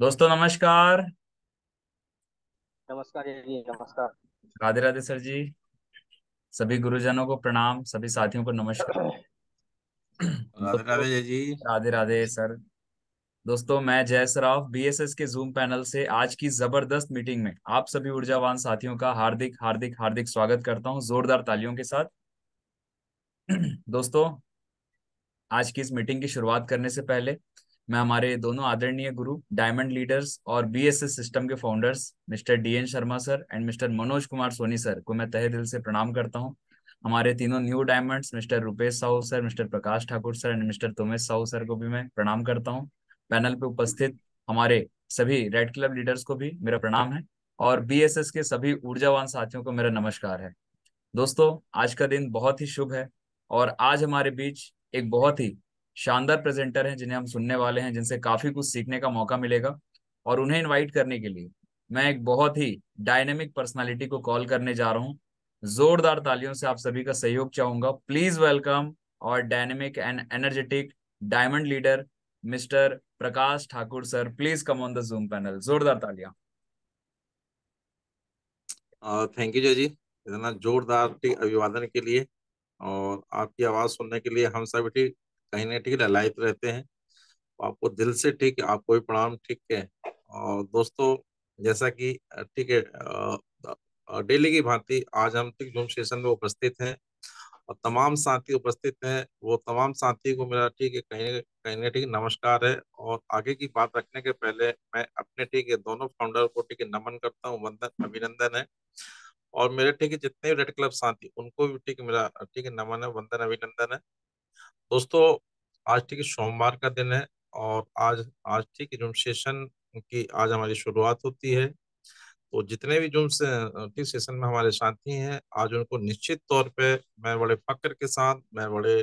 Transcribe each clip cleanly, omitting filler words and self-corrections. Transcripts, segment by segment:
दोस्तों नमस्कार। नमस्कार जी, नमस्कार। राधे राधे सर जी। सभी गुरुजनों को प्रणाम, सभी साथियों को नमस्कार। राधे दोस्तों राधे जय जी। राधे राधे सर। दोस्तों मैं जय सराफ बीएसएस के जूम पैनल से आज की जबरदस्त मीटिंग में आप सभी ऊर्जावान साथियों का हार्दिक हार्दिक हार्दिक स्वागत करता हूं जोरदार तालियों के साथ। दोस्तों, आज की इस मीटिंग की शुरुआत करने से पहले मैं हमारे दोनों आदरणीय गुरु डायमंड लीडर्स और बीएसएस सिस्टम के founders mister D N Sharma sir and mister Manoj Kumar Soni sir को मैं तहे दिल से प्रणाम करता हूं। हमारे तीनों new diamonds mister Rupesh Sahu sir, mister Prakash Thakur sir and mister Tomesh Sahu sir को भी मैं प्रणाम करता हूं। पैनल पे उपस्थित हमारे सभी रेड क्लब लीडर्स को भी मेरा प्रणाम है और बीएसएस के सभी ऊर्जावान साथियों को मेरा नमस्कार है। दोस्तों, आज का दिन बहुत ही शुभ है और आज हमारे बीच एक बहुत ही शानदार प्रेजेंटर हैं जिन्हें हम सुनने वाले हैं, जिनसे काफी कुछ सीखने का मौका मिलेगा। और उन्हें इनवाइट करने के लिए मैं एक बहुत ही डायनेमिक पर्सनालिटी को कॉल करने जा रहा हूं। जोरदार तालियों से आप सभी का सहयोग चाहूंगा। प्लीज वेलकम और dynamic and energetic diamond leader mister Prakash Thakur sir. Please come on the zoom panel. जोरदार तालियां। थैंक यू जय जी, इतना जोरदार ठीक अभिवादन के लिए। और आपकी आवाज़ सुनने के लिए हम सब ठीक कहीं ना ठीक ललायत रहते हैं। तो आपको दिल से ठीक आपको भी प्रणाम, ठीक है। और दोस्तों, जैसा कि ठीक है, डेली की भांति आज हम ठीक जूम सेशन में उपस्थित हैं और तमाम साथी उपस्थित हैं। वो तमाम साथी को मेरा ठीक है कहीं ना ठीक नमस्कार है। और आगे की बात रखने के पहले मैं अपने ठीक है दोनों फाउंडर को ठीक है नमन करता हूँ, वंदन अभिनंदन है। और मेरे ठीक है जितने भी रेड क्लब साथी उनको भी ठीक है मेरा ठीक है नमन है, वंदन अभिनंदन है। दोस्तों, आज ठीक है सोमवार का दिन है और आज आज ठीक है जूम सेशन की आज हमारी शुरुआत होती है। तो जितने भी जूम से ठीक सेशन में हमारे साथी हैं, आज उनको निश्चित तौर पे मैं बड़े फक्र के साथ, मैं बड़े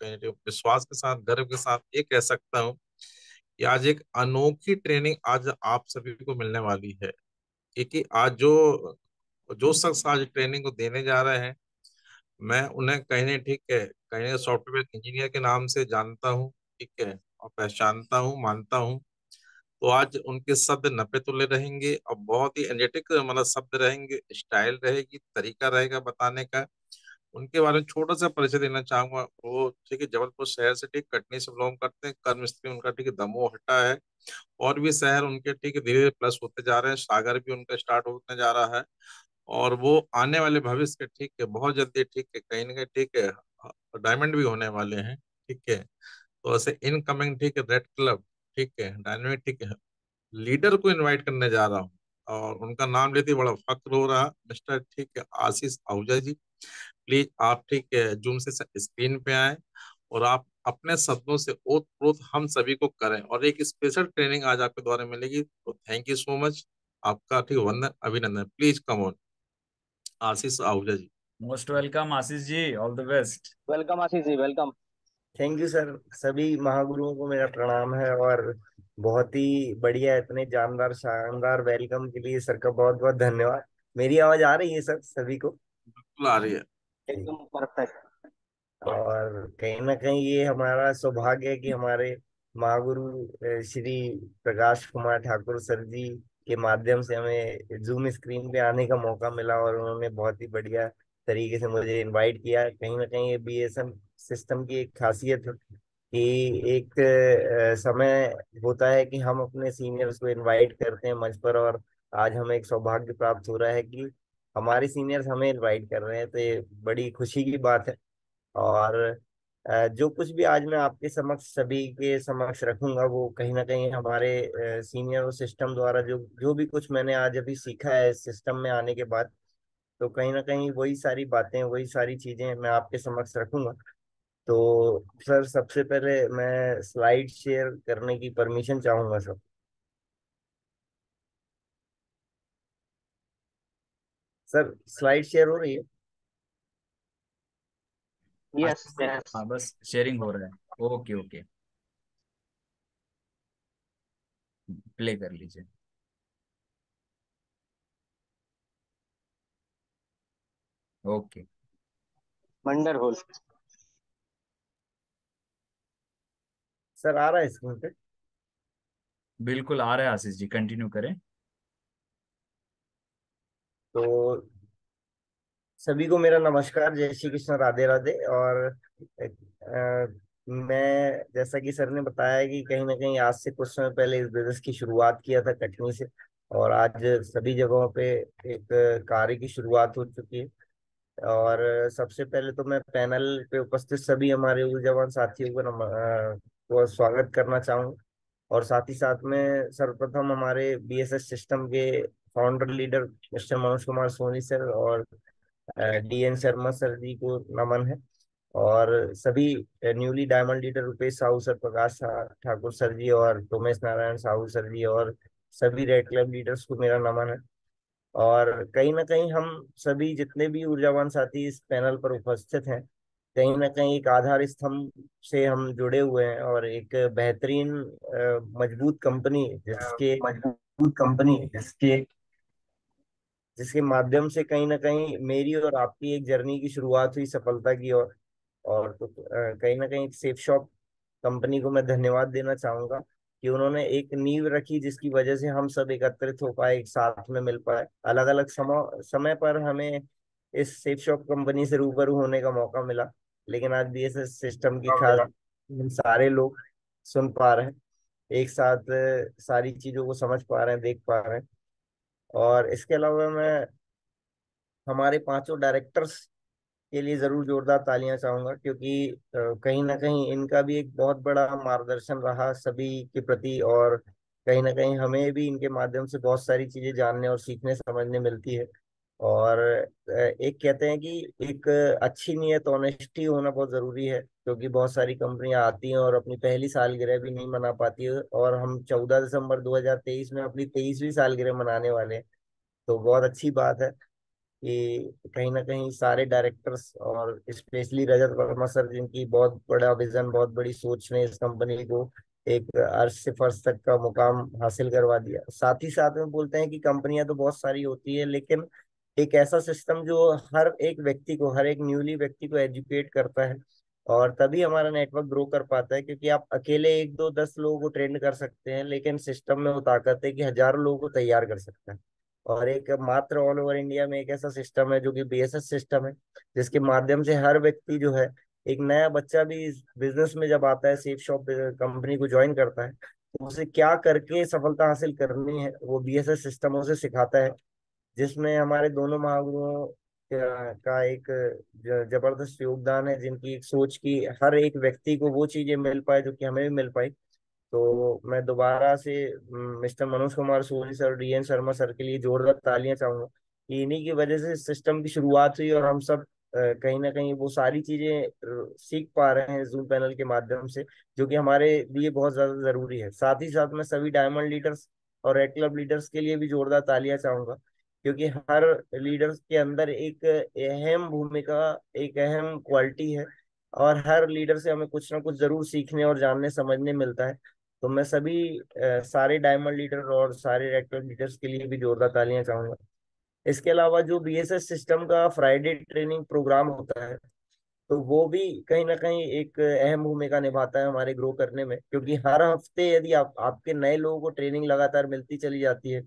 विश्वास के साथ, गर्व के साथ ये कह सकता हूँ कि आज एक अनोखी ट्रेनिंग आज आप सभी को मिलने वाली है। क्योंकि आज जो जो शख्स आज ट्रेनिंग को देने जा रहे हैं, मैं उन्हें कहीं ठीक है कहीं सॉफ्टवेयर इंजीनियर के नाम से जानता हूँ, ठीक है, और पहचानता हूँ, मानता हूँ। तो आज उनके शब्द नपे तुले रहेंगे और बहुत ही एनर्जेटिक मतलब शब्द रहेंगे, स्टाइल रहेगी, तरीका रहेगा बताने का। उनके बारे में छोटा सा परिचय देना चाहूंगा। वो ठीक है जबलपुर शहर से ठीक कटनी से बिलोंग करते हैं, कर्म स्त्री उनका ठीक है दमोह हटा है। और भी शहर उनके ठीक है धीरे धीरे प्लस होते जा रहे हैं, सागर भी उनका स्टार्ट होने जा रहा है। और वो आने वाले भविष्य के ठीक है बहुत जल्दी ठीक है कहीं ना कहीं ठीक है डायमंड भी होने वाले हैं, ठीक है। तो ऐसे इनकमिंग ठीक है रेड क्लब ठीक है डायनामिक ठीक है लीडर को इनवाइट करने जा रहा हूँ। और उनका नाम लेते ही बड़ा फक्र हो रहा, मिस्टर ठीक है आशीष आहूजा जी। प्लीज आप ठीक है जूम से स्क्रीन पे आए और आप अपने शब्दों से ओत प्रोत हम सभी को करें और एक स्पेशल ट्रेनिंग आज आपके द्वारा मिलेगी। तो थैंक यू सो मच, आपका ठीक वंदन अभिनंदन। Please come on Ashish Ahuja ji. Most welcome Ashish ji, all the best. Welcome Ashish ji, welcome. Thank you sir. सभी महागुरुओं को मेरा प्रणाम है और बहुत ही बढ़िया इतने जानदार शानदार वेलकम के लिए सर का बहुत बहुत धन्यवाद। मेरी आवाज आ रही है सर सभी को? बिल्कुल आ रही है। एकदम परफेक्ट। और कहीं ना कहीं ये हमारा सौभाग्य है कि हमारे महागुरु श्री प्रकाश कुमार ठाकुर सर जी के माध्यम से हमें जूम स्क्रीन पे आने का मौका मिला और उन्होंने बहुत ही बढ़िया तरीके से मुझे इनवाइट किया। कहीं ना कहीं ये बीएसएम सिस्टम की एक खासियत है कि एक समय होता है कि हम अपने सीनियर्स को इनवाइट करते हैं मंच पर, और आज हमें एक सौभाग्य प्राप्त हो रहा है कि हमारे सीनियर्स हमें इनवाइट कर रहे हैं, तो ये बड़ी खुशी की बात है। और जो कुछ भी आज मैं आपके समक्ष सभी के समक्ष रखूंगा वो कहीं ना कहीं हमारे सीनियर और सिस्टम द्वारा जो जो भी कुछ मैंने आज अभी सीखा है सिस्टम में आने के बाद, तो कहीं ना कहीं वही सारी बातें वही सारी चीजें मैं आपके समक्ष रखूंगा। तो सर सबसे पहले मैं स्लाइड शेयर करने की परमिशन चाहूंगा सर। सर स्लाइड शेयर हो रही है? Yes Ashish ji, yes. हाँ बस शेयरिंग हो रहा है। ओके ओके, प्ले कर लीजिए। ओके। वंडरफुल। सर आ रहा है स्क्रीन पे? बिल्कुल आ रहा है आशीष जी, कंटिन्यू करें। तो सभी को मेरा नमस्कार, जय श्री कृष्ण, राधे राधे। और मैं, जैसा कि सर ने बताया कि कहीं ना कहीं आज से कुछ समय पहले इस बिजनेस की शुरुआत किया था कटनी से, और आज सभी जगहों पे एक कार्य की शुरुआत हो चुकी है। और सबसे पहले तो मैं पैनल पे उपस्थित सभी हमारे ऊर्जावान साथियों को को स्वागत करना चाहूँ। और साथ ही साथ में सर्वप्रथम हमारे बीएसएस सिस्टम के founder leader mister Manoj Kumar Soni sir और डीएन शर्मा सर जी को नमन है। और सभी newly diamond leader Rupesh Sahu sir, Prakash Thakur sir ji और उमेश नारायण साहू सर जी और सभी रेड क्लब लीडर्स को मेरा नमन है। और कहीं ना कहीं हम सभी जितने भी ऊर्जावान साथी इस पैनल पर उपस्थित हैं, कहीं ना कहीं एक आधार स्तंभ से हम जुड़े हुए हैं, और एक बेहतरीन मजबूत कंपनी मजबूत कंपनी जिसके जिसके माध्यम से कहीं ना कहीं मेरी और आपकी एक जर्नी की शुरुआत हुई सफलता की ओर। और तो कहीं ना कहीं सेफ शॉप कंपनी को मैं धन्यवाद देना चाहूंगा कि उन्होंने एक नींव रखी जिसकी वजह से हम सब एकत्रित हो पाए, एक साथ में मिल पाए। अलग अलग समय पर हमें इस सेफ शॉप कंपनी से रूबरू होने का मौका मिला, लेकिन आज बीएसएस सिस्टम की खास हम सारे लोग सुन पा रहे हैं, एक साथ सारी चीजों को समझ पा रहे हैं, देख पा रहे हैं। और इसके अलावा मैं हमारे पांचों डायरेक्टर्स के लिए जरूर जोरदार तालियां चाहूंगा, क्योंकि कहीं ना कहीं इनका भी एक बहुत बड़ा मार्गदर्शन रहा सभी के प्रति। और कहीं ना कहीं हमें भी इनके माध्यम से बहुत सारी चीजें जानने और सीखने समझने मिलती है। और एक कहते हैं कि एक अच्छी नियत, ऑनेस्टी होना बहुत जरूरी है, क्योंकि बहुत सारी कंपनियां आती हैं और अपनी पहली सालगिरह भी नहीं मना पाती है, और हम 14 दिसंबर 2023 में अपनी 23वीं सालगिरह मनाने वाले हैं। तो बहुत अच्छी बात है कि कहीं ना कहीं सारे डायरेक्टर्स और स्पेशली रजत वर्मा सर, जिनकी बहुत बड़ा विजन, बहुत बड़ी सोच ने इस कंपनी को एक अर्श से फर्श तक का मुकाम हासिल करवा दिया। साथ ही साथ में बोलते हैं कि कंपनियां तो बहुत सारी होती है, लेकिन एक ऐसा सिस्टम जो हर एक व्यक्ति को, हर एक न्यूली व्यक्ति को एजुकेट करता है, और तभी हमारा नेटवर्क ग्रो कर पाता है। क्योंकि आप अकेले एक दो 10 लोगों को ट्रेंड कर सकते हैं, लेकिन सिस्टम में वो ताकत है कि हजारों लोगों को तैयार कर सकता है। और एक मात्र ऑल ओवर इंडिया में एक ऐसा सिस्टम है जो कि बीएसएस सिस्टम है, जिसके माध्यम से हर व्यक्ति जो है, एक नया बच्चा भी इस बिजनेस में जब आता है, सेफ शॉप कंपनी को ज्वाइन करता है, तो उसे क्या करके सफलता हासिल करनी है वो बीएसएस सिस्टम उसे सिखाता है। जिसमें हमारे दोनों महागुरुओं का एक जबरदस्त योगदान है, जिनकी एक सोच की हर एक व्यक्ति को वो चीजें मिल पाए जो कि हमें भी मिल पाई। तो मैं दोबारा से mister Manoj Kumar Soni sir, D N Sharma sir के लिए जोरदार तालियां चाहूंगा कि इन्हीं की वजह से सिस्टम की शुरुआत हुई, और हम सब कहीं ना कहीं वो सारी चीजें सीख पा रहे हैं जूम पैनल के माध्यम से, जो कि हमारे लिए बहुत ज्यादा जरूरी है। साथ ही साथ मैं सभी डायमंड लीडर्स और रेड क्लब लीडर्स के लिए भी जोरदार तालियां चाहूंगा, क्योंकि हर लीडर्स के अंदर एक अहम भूमिका, एक अहम क्वालिटी है, और हर लीडर से हमें कुछ ना कुछ जरूर सीखने और जानने समझने मिलता है। तो मैं सभी सारे डायमंड लीडर और सारे रेड क्लब लीडर्स के लिए भी जोरदार तालियां चाहूंगा। इसके अलावा जो बीएसएस सिस्टम का फ्राइडे ट्रेनिंग प्रोग्राम होता है, तो वो भी कहीं ना कहीं एक अहम भूमिका निभाता है हमारे ग्रो करने में, क्योंकि हर हफ्ते यदि आपके नए लोगों को ट्रेनिंग लगातार मिलती चली जाती है,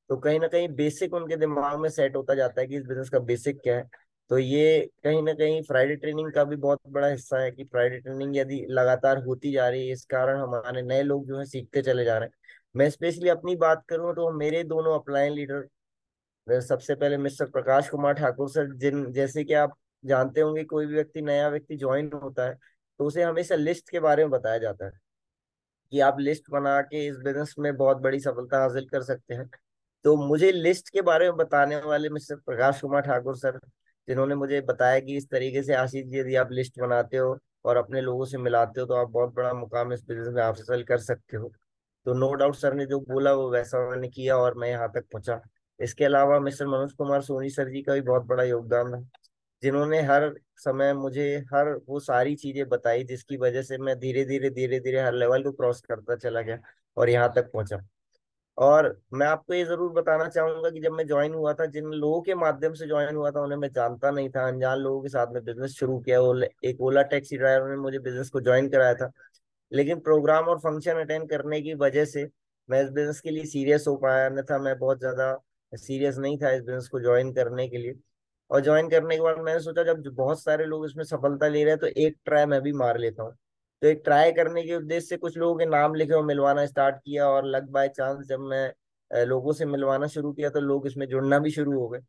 तो कहीं ना कहीं बेसिक उनके दिमाग में सेट होता जाता है कि इस बिजनेस का बेसिक क्या है। तो ये कहीं ना कहीं फ्राइडे ट्रेनिंग का भी बहुत बड़ा हिस्सा है कि फ्राइडे ट्रेनिंग यदि लगातार होती जा रही है, इस कारण हमारे नए लोग जो है सीखते चले जा रहे हैं। मैं स्पेशली अपनी बात करूं तो मेरे दोनों अपलाइन लीडर, सबसे पहले मिस्टर प्रकाश कुमार ठाकुर सर, जिन जैसे कि आप जानते होंगे, कोई भी व्यक्ति, नया व्यक्ति ज्वाइन होता है तो उसे हमेशा लिस्ट के बारे में बताया जाता है कि आप लिस्ट बना के इस बिजनेस में बहुत बड़ी सफलता हासिल कर सकते हैं। तो मुझे लिस्ट के बारे में बताने वाले मिस्टर प्रकाश कुमार ठाकुर सर, जिन्होंने मुझे बताया कि इस तरीके से आशीष जी, यदि आप लिस्ट बनाते हो और अपने लोगों से मिलाते हो तो आप बहुत बड़ा मुकाम इस बिजनेस में हासिल कर सकते हो। तो नो डाउट सर ने जो बोला वो वैसा मैंने किया और मैं यहाँ तक पहुंचा। इसके अलावा मिस्टर मनोज कुमार सोनी सर जी का भी बहुत बड़ा योगदान है, जिन्होंने हर समय मुझे हर वो सारी चीजें बताई, जिसकी वजह से मैं धीरे धीरे हर लेवल को क्रॉस करता चला गया और यहाँ तक पहुंचा। और मैं आपको ये जरूर बताना चाहूंगा कि जब मैं ज्वाइन हुआ था, जिन लोगों के माध्यम से ज्वाइन हुआ था उन्हें मैं जानता नहीं था, अनजान लोगों के साथ में बिजनेस शुरू किया। एक ओला टैक्सी ड्राइवर ने मुझे बिजनेस को ज्वाइन कराया था, लेकिन प्रोग्राम और फंक्शन अटेंड करने की वजह से मैं इस बिजनेस के लिए सीरियस हो पाया, अन्यथा मैं बहुत ज्यादा सीरियस नहीं था इस बिजनेस को ज्वाइन करने के लिए। और ज्वाइन करने के बाद मैंने सोचा जब बहुत सारे लोग इसमें सफलता ले रहे हैं तो एक ट्राई मैं भी मार लेता हूँ। तो एक ट्राई करने के उद्देश्य से कुछ लोगों के नाम लिखे और मिलवाना स्टार्ट किया, और लक बाय चांस जब मैं लोगों से मिलवाना शुरू किया तो लोग इसमें जुड़ना भी शुरू हो गए।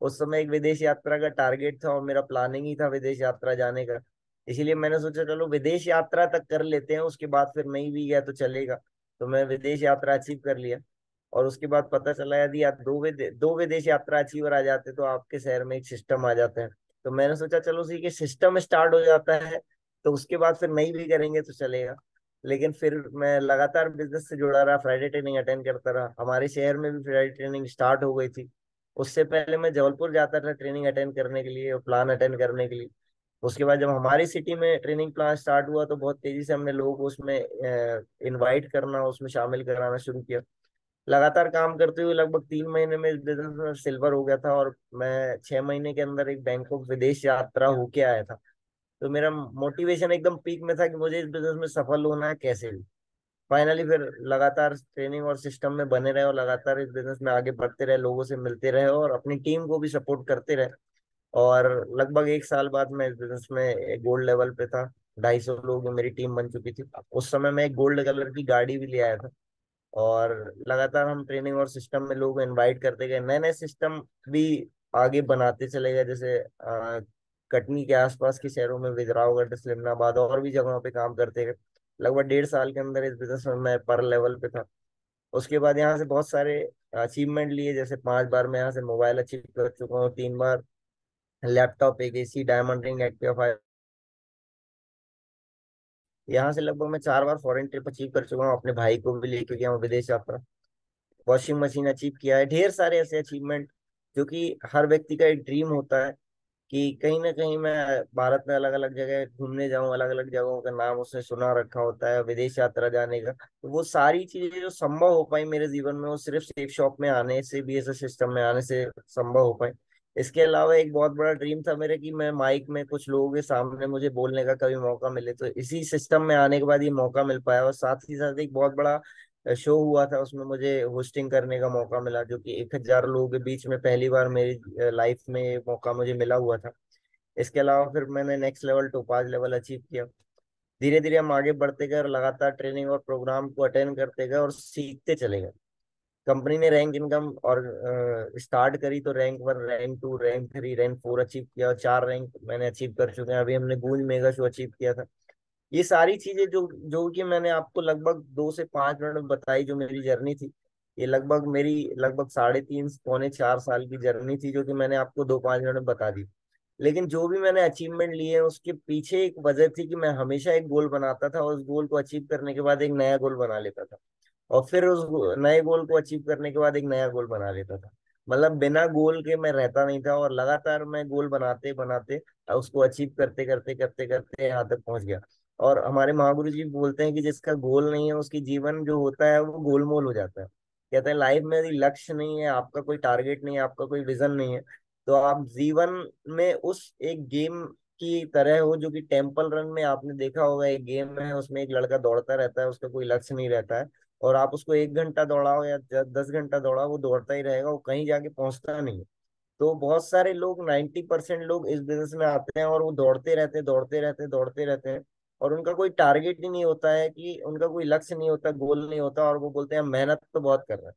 उस समय एक विदेश यात्रा का टारगेट था और मेरा प्लानिंग ही था विदेश यात्रा जाने का। इसीलिए मैंने सोचा चलो विदेश यात्रा तक कर लेते हैं, उसके बाद फिर नहीं भी गया तो चलेगा। तो मैं विदेश यात्रा अचीव कर लिया। और उसके बाद पता चला यदि आप दो विदेश यात्रा अचीवर आ जाते तो आपके शहर में एक सिस्टम आ जाता है। तो मैंने सोचा चलो उसी के सिस्टम स्टार्ट हो जाता है तो उसके बाद फिर नहीं भी करेंगे तो चलेगा। लेकिन फिर मैं लगातार बिजनेस से जुड़ा रहा, फ्राइडे ट्रेनिंग अटेंड करता रहा, हमारे शहर में भी फ्राइडे ट्रेनिंग स्टार्ट हो गई थी। उससे पहले मैं जबलपुर जाता था ट्रेनिंग अटेंड करने के लिए और प्लान अटेंड करने के लिए। उसके बाद जब हमारी सिटी में ट्रेनिंग प्लान स्टार्ट हुआ तो बहुत तेजी से हमने लोगों को उसमें इनवाइट करना, उसमें शामिल कराना शुरू किया। लगातार काम करते हुए लगभग 3 महीने में इस बिजनेस में सिल्वर हो गया था, और मैं 6 महीने के अंदर एक बैंकॉक विदेश यात्रा होके आया था। तो मेरा मोटिवेशन एकदम पीक में था कि मुझे इस बिजनेस में सफल होना है कैसे भी। फाइनली फिर लगातार ट्रेनिंग और सिस्टम में बने रहे और लगातार इस बिजनेस में आगे बढ़ते रहे, लोगों से मिलते रहे और अपनी टीम को भी सपोर्ट करते रहे। और लगभग 1 साल बाद मैं इस बिजनेस में गोल्ड लेवल पे था। 250 लोग मेरी टीम बन चुकी थी। उस समय मैं एक गोल्ड कलर की गाड़ी भी ले आया था। और लगातार हम ट्रेनिंग और सिस्टम में लोग इनवाइट करते गए, नए नए सिस्टम भी आगे बनाते चले गए। जैसे कटनी के आसपास के शहरों में विजरावगढ़, सिमनाबाद और भी जगहों पे काम करते गए। लगभग 1.5 साल के अंदर इस बिजनेस में मैं पर लेवल पे था। उसके बाद यहाँ से बहुत सारे अचीवमेंट लिए, जैसे 5 बार मैं यहाँ से मोबाइल अचीव कर चुका हूँ, 3 बार लैपटॉप, एक एसी, डायमंड रिंग, एक्टिवा 5। यहाँ से लगभग मैं 4 बार फॉरेन ट्रिप अचीव कर चुका हूँ, अपने भाई को भी लेके गया हूँ विदेश यात्रा। वॉशिंग मशीन अचीव किया है, ढेर सारे ऐसे अचीवमेंट जो कि हर व्यक्ति का एक ड्रीम होता है कि कहीं ना कहीं मैं भारत में अलग अलग जगह घूमने जाऊं, अलग अलग जगहों का नाम उसने सुना रखा होता है, विदेश यात्रा जाने का। तो वो सारी चीजें जो संभव हो पाई मेरे जीवन में वो सिर्फ सेफ शॉप में आने से, बीएसएस सिस्टम में आने से संभव हो पाई। इसके अलावा एक बहुत बड़ा ड्रीम था मेरे कि मैं माइक में कुछ लोगों के सामने मुझे बोलने का कभी मौका मिले, तो इसी सिस्टम में आने के बाद ये मौका मिल पाया। और साथ ही साथ एक बहुत बड़ा शो हुआ था, उसमें मुझे होस्टिंग करने का मौका मिला, जो कि 1,000 लोगों के बीच में पहली बार मेरी लाइफ में ये मौका मुझे मिला हुआ था। इसके अलावा फिर मैंने next level, topaz level achieve किया। धीरे धीरे हम आगे बढ़ते गए और लगातार ट्रेनिंग और प्रोग्राम को अटेंड करते गए और सीखते चले गए। कंपनी ने रैंक इनकम और स्टार्ट करी तो rank 1, rank 2, rank 3, rank 4 achieve किया, और 4 रैंक मैंने अचीव कर चुके हैं। अभी हमने गूंज मेगा शो अचीव किया था। ये सारी चीजें जो जो कि मैंने आपको लगभग 2 से 5 मिनट में बताई, जो मेरी जर्नी थी, ये लगभग 3.5 पौने 4 साल की जर्नी थी, जो कि मैंने आपको 2-5 मिनट में बता दी। लेकिन जो भी मैंने अचीवमेंट लिए हैं उसके पीछे एक वजह थी कि मैं हमेशा एक गोल बनाता था और उस गोल को अचीव करने के बाद एक नया गोल बना लेता था, और फिर उस नए गोल को अचीव करने के बाद एक नया गोल बना लेता था। मतलब बिना गोल के मैं रहता नहीं था, और लगातार मैं गोल बनाते बनाते उसको अचीव करते करते करते करते यहाँ तक पहुंच गया। और हमारे महागुरु जी बोलते हैं कि जिसका गोल नहीं है उसकी जीवन जो होता है वो गोलमोल हो जाता है। कहते हैं लाइफ में यदि लक्ष्य नहीं है, आपका कोई टारगेट नहीं है, आपका कोई विजन नहीं है, तो आप जीवन में उस एक गेम की तरह हो, जो कि टेम्पल रन में आपने देखा होगा, एक गेम है उसमें एक लड़का दौड़ता रहता है, उसका कोई लक्ष्य नहीं रहता है। और आप उसको 1 घंटा दौड़ाओ या 10 घंटा दौड़ाओ, वो दौड़ता ही रहेगा, वो कहीं जाके पहुंचता नहीं है। तो बहुत सारे लोग, 90% लोग इस बिजनेस में आते हैं और वो दौड़ते रहते हैं, दौड़ते रहते हैं, दौड़ते रहते हैं, और उनका कोई टारगेट ही नहीं होता है, कि उनका कोई लक्ष्य नहीं होता, गोल नहीं होता, और वो बोलते हैं हम मेहनत तो बहुत कर रहे हैं।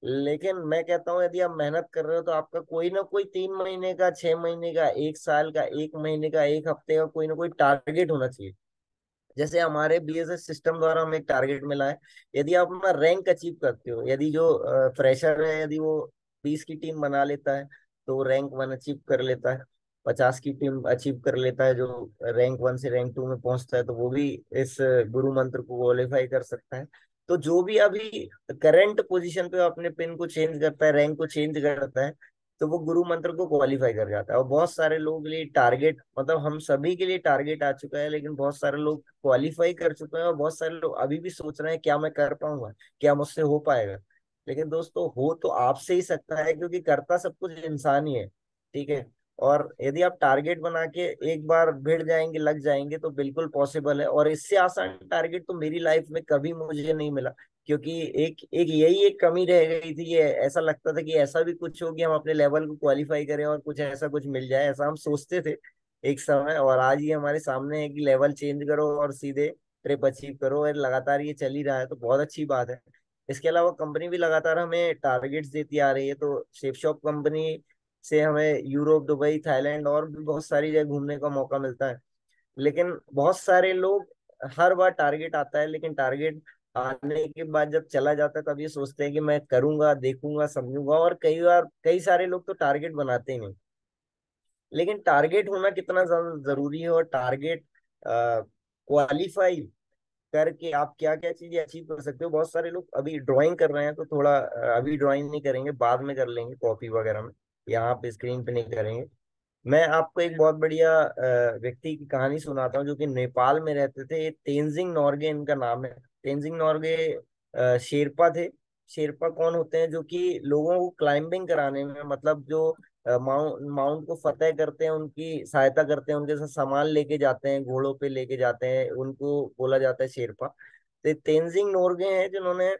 लेकिन मैं कहता हूँ यदि आप मेहनत कर रहे हो तो आपका कोई ना कोई 3 महीने का, 6 महीने का, 1 साल का, 1 महीने का, 1 हफ्ते का कोई ना कोई टारगेट होना चाहिए। जैसे हमारे बीएसएस सिस्टम द्वारा हमें एक टारगेट मिला है। यदि आप अपना रैंक अचीव करते हो, यदि जो फ्रेशर है यदि वो 20 की टीम बना लेता है तो रैंक 1 अचीव कर लेता है। 50 की टीम अचीव कर लेता है, जो रैंक 1 से रैंक 2 में पहुंचता है, तो वो भी इस गुरु मंत्र को क्वालिफाई कर सकता है। तो जो भी अभी करंट पोजीशन पे अपने पिन को चेंज करता है, रैंक को चेंज करता है, तो वो गुरु मंत्र को क्वालिफाई कर जाता है। और बहुत सारे लोगों के लिए टारगेट, मतलब हम सभी के लिए टारगेट आ चुका है, लेकिन बहुत सारे लोग क्वालिफाई कर चुके हैं और बहुत सारे लोग अभी भी सोच रहे हैं क्या मैं कर पाऊंगा, क्या मुझसे हो पाएगा। लेकिन दोस्तों हो तो आपसे ही सकता है, क्योंकि करता सब कुछ इंसान ही है। ठीक है। और यदि आप टारगेट बना के एक बार भिड़ जाएंगे, लग जाएंगे, तो बिल्कुल पॉसिबल है। और इससे आसान टारगेट तो मेरी लाइफ में कभी मुझे नहीं मिला। क्योंकि एक एक यही एक कमी रह गई थी। ये ऐसा लगता था कि ऐसा भी कुछ हो कि हम अपने लेवल को क्वालिफाई करें और कुछ ऐसा कुछ मिल जाए, ऐसा हम सोचते थे एक समय। और आज ये हमारे सामने है कि लेवल चेंज करो और सीधे ट्रिप अचीव करो, और लगातार ये चल ही रहा है, तो बहुत अच्छी बात है। इसके अलावा कंपनी भी लगातार हमें टारगेट्स देती आ रही है। तो शेफ शॉप कंपनी से हमें यूरोप, दुबई, थाईलैंड और भी बहुत सारी जगह घूमने का मौका मिलता है। लेकिन बहुत सारे लोग, हर बार टारगेट आता है, लेकिन टारगेट आने के बाद जब चला जाता है तब ये सोचते हैं कि मैं करूंगा, देखूंगा, समझूंगा। और कई बार कई सारे लोग तो टारगेट बनाते ही नहीं। लेकिन टारगेट होना कितना ज्यादा जरूरी है, और टारगेट क्वालिफाई करके आप क्या क्या चीजें अचीव कर सकते हो। बहुत सारे लोग अभी ड्राइंग कर रहे हैं तो थोड़ा अभी ड्राइंग नहीं करेंगे, बाद में कर लेंगे कॉपी वगैरह में, यहाँ पे स्क्रीन पे नहीं करेंगे। मैं आपको एक बहुत बढ़िया व्यक्ति की कहानी सुनाता हूँ जो कि नेपाल में रहते थे। ये तेंजिंग नोर्गे इनका नाम है। तेंजिंग नोर्गे शेरपा थे। शेरपा कौन होते हैं? जो कि लोगों को क्लाइंबिंग कराने में, मतलब जो माउंट माउंट को फतेह करते हैं, उनकी सहायता करते हैं, उनके साथ सामान लेके जाते हैं, घोड़ों पे लेके जाते हैं, उनको बोला जाता है शेरपा। तो तेंजिंग नोर्गे हैं जिन्होंने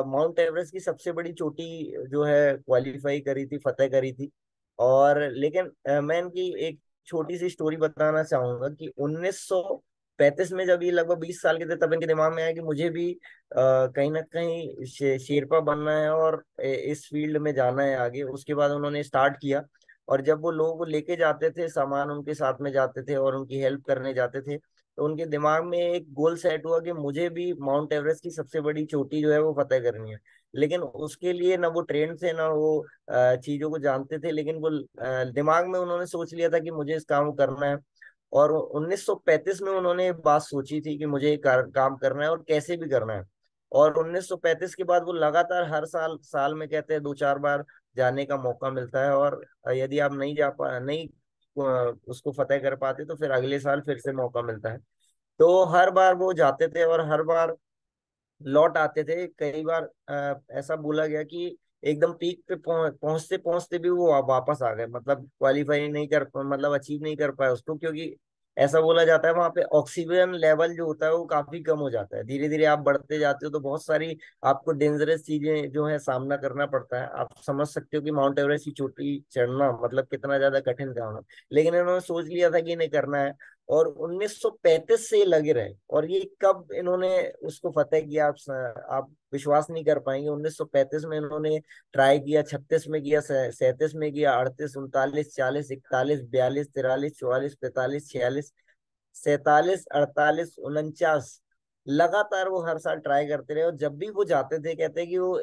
माउंट एवरेस्ट की सबसे बड़ी चोटी जो है क्वालिफाई करी थी, फतेह करी थी। और लेकिन मैं इनकी एक छोटी सी स्टोरी बताना चाहूंगा कि 1935 में जब ये लगभग 20 साल के थे, तब इनके दिमाग में आया कि मुझे भी कहीं ना कहीं शेरपा बनना है और इस फील्ड में जाना है आगे। उसके बाद उन्होंने स्टार्ट किया। और जब वो लोगों को लेके जाते थे, सामान उनके साथ में जाते थे और उनकी हेल्प करने जाते थे, तो उनके दिमाग में एक गोल सेट हुआ कि मुझे भी माउंट एवरेस्ट की सबसे बड़ी चोटी जो है वो फतेह करनी है। लेकिन उसके लिए ना वो ट्रेन थे, ना वो चीजों को जानते थे, लेकिन वो दिमाग में उन्होंने सोच लिया था कि मुझे इस काम को करना है। और 1935 में उन्होंने ये बात सोची थी कि मुझे ये काम करना है और कैसे भी करना है। और 1935 के बाद वो लगातार हर साल साल में कहते हैं 2-4 बार जाने का मौका मिलता है। और यदि आप नहीं उसको फतेह कर पाते तो फिर अगले साल फिर से मौका मिलता है। तो हर बार वो जाते थे और हर बार लौट आते थे। कई बार ऐसा बोला गया कि एकदम पीक पे पहुंचते पहुंचते भी वो वापस आ गए, मतलब क्वालिफाई नहीं कर, मतलब अचीव नहीं कर पाए उसको, क्योंकि ऐसा बोला जाता है वहां पे ऑक्सीजन लेवल जो होता है वो काफी कम हो जाता है। धीरे धीरे आप बढ़ते जाते हो तो बहुत सारी आपको डेंजरस चीजें जो है सामना करना पड़ता है। आप समझ सकते हो कि माउंट एवरेस्ट की चोटी चढ़ना मतलब कितना ज्यादा कठिन काम है। लेकिन इन्होंने सोच लिया था कि इन्हें करना है। और 1935 से ये लगे रहे। और ये कब इन्होंने उसको फतेह किया, आप विश्वास नहीं कर पाएंगे। 1935 में इन्होंने ट्राई किया, 36 में किया, 37 में किया, 38, 39, 40, 41, 42, 43, 44, 45, 46, 47, 48, 49, लगातार वो हर साल ट्राई करते रहे। और जब भी वो जाते थे, कहते हैं कि वो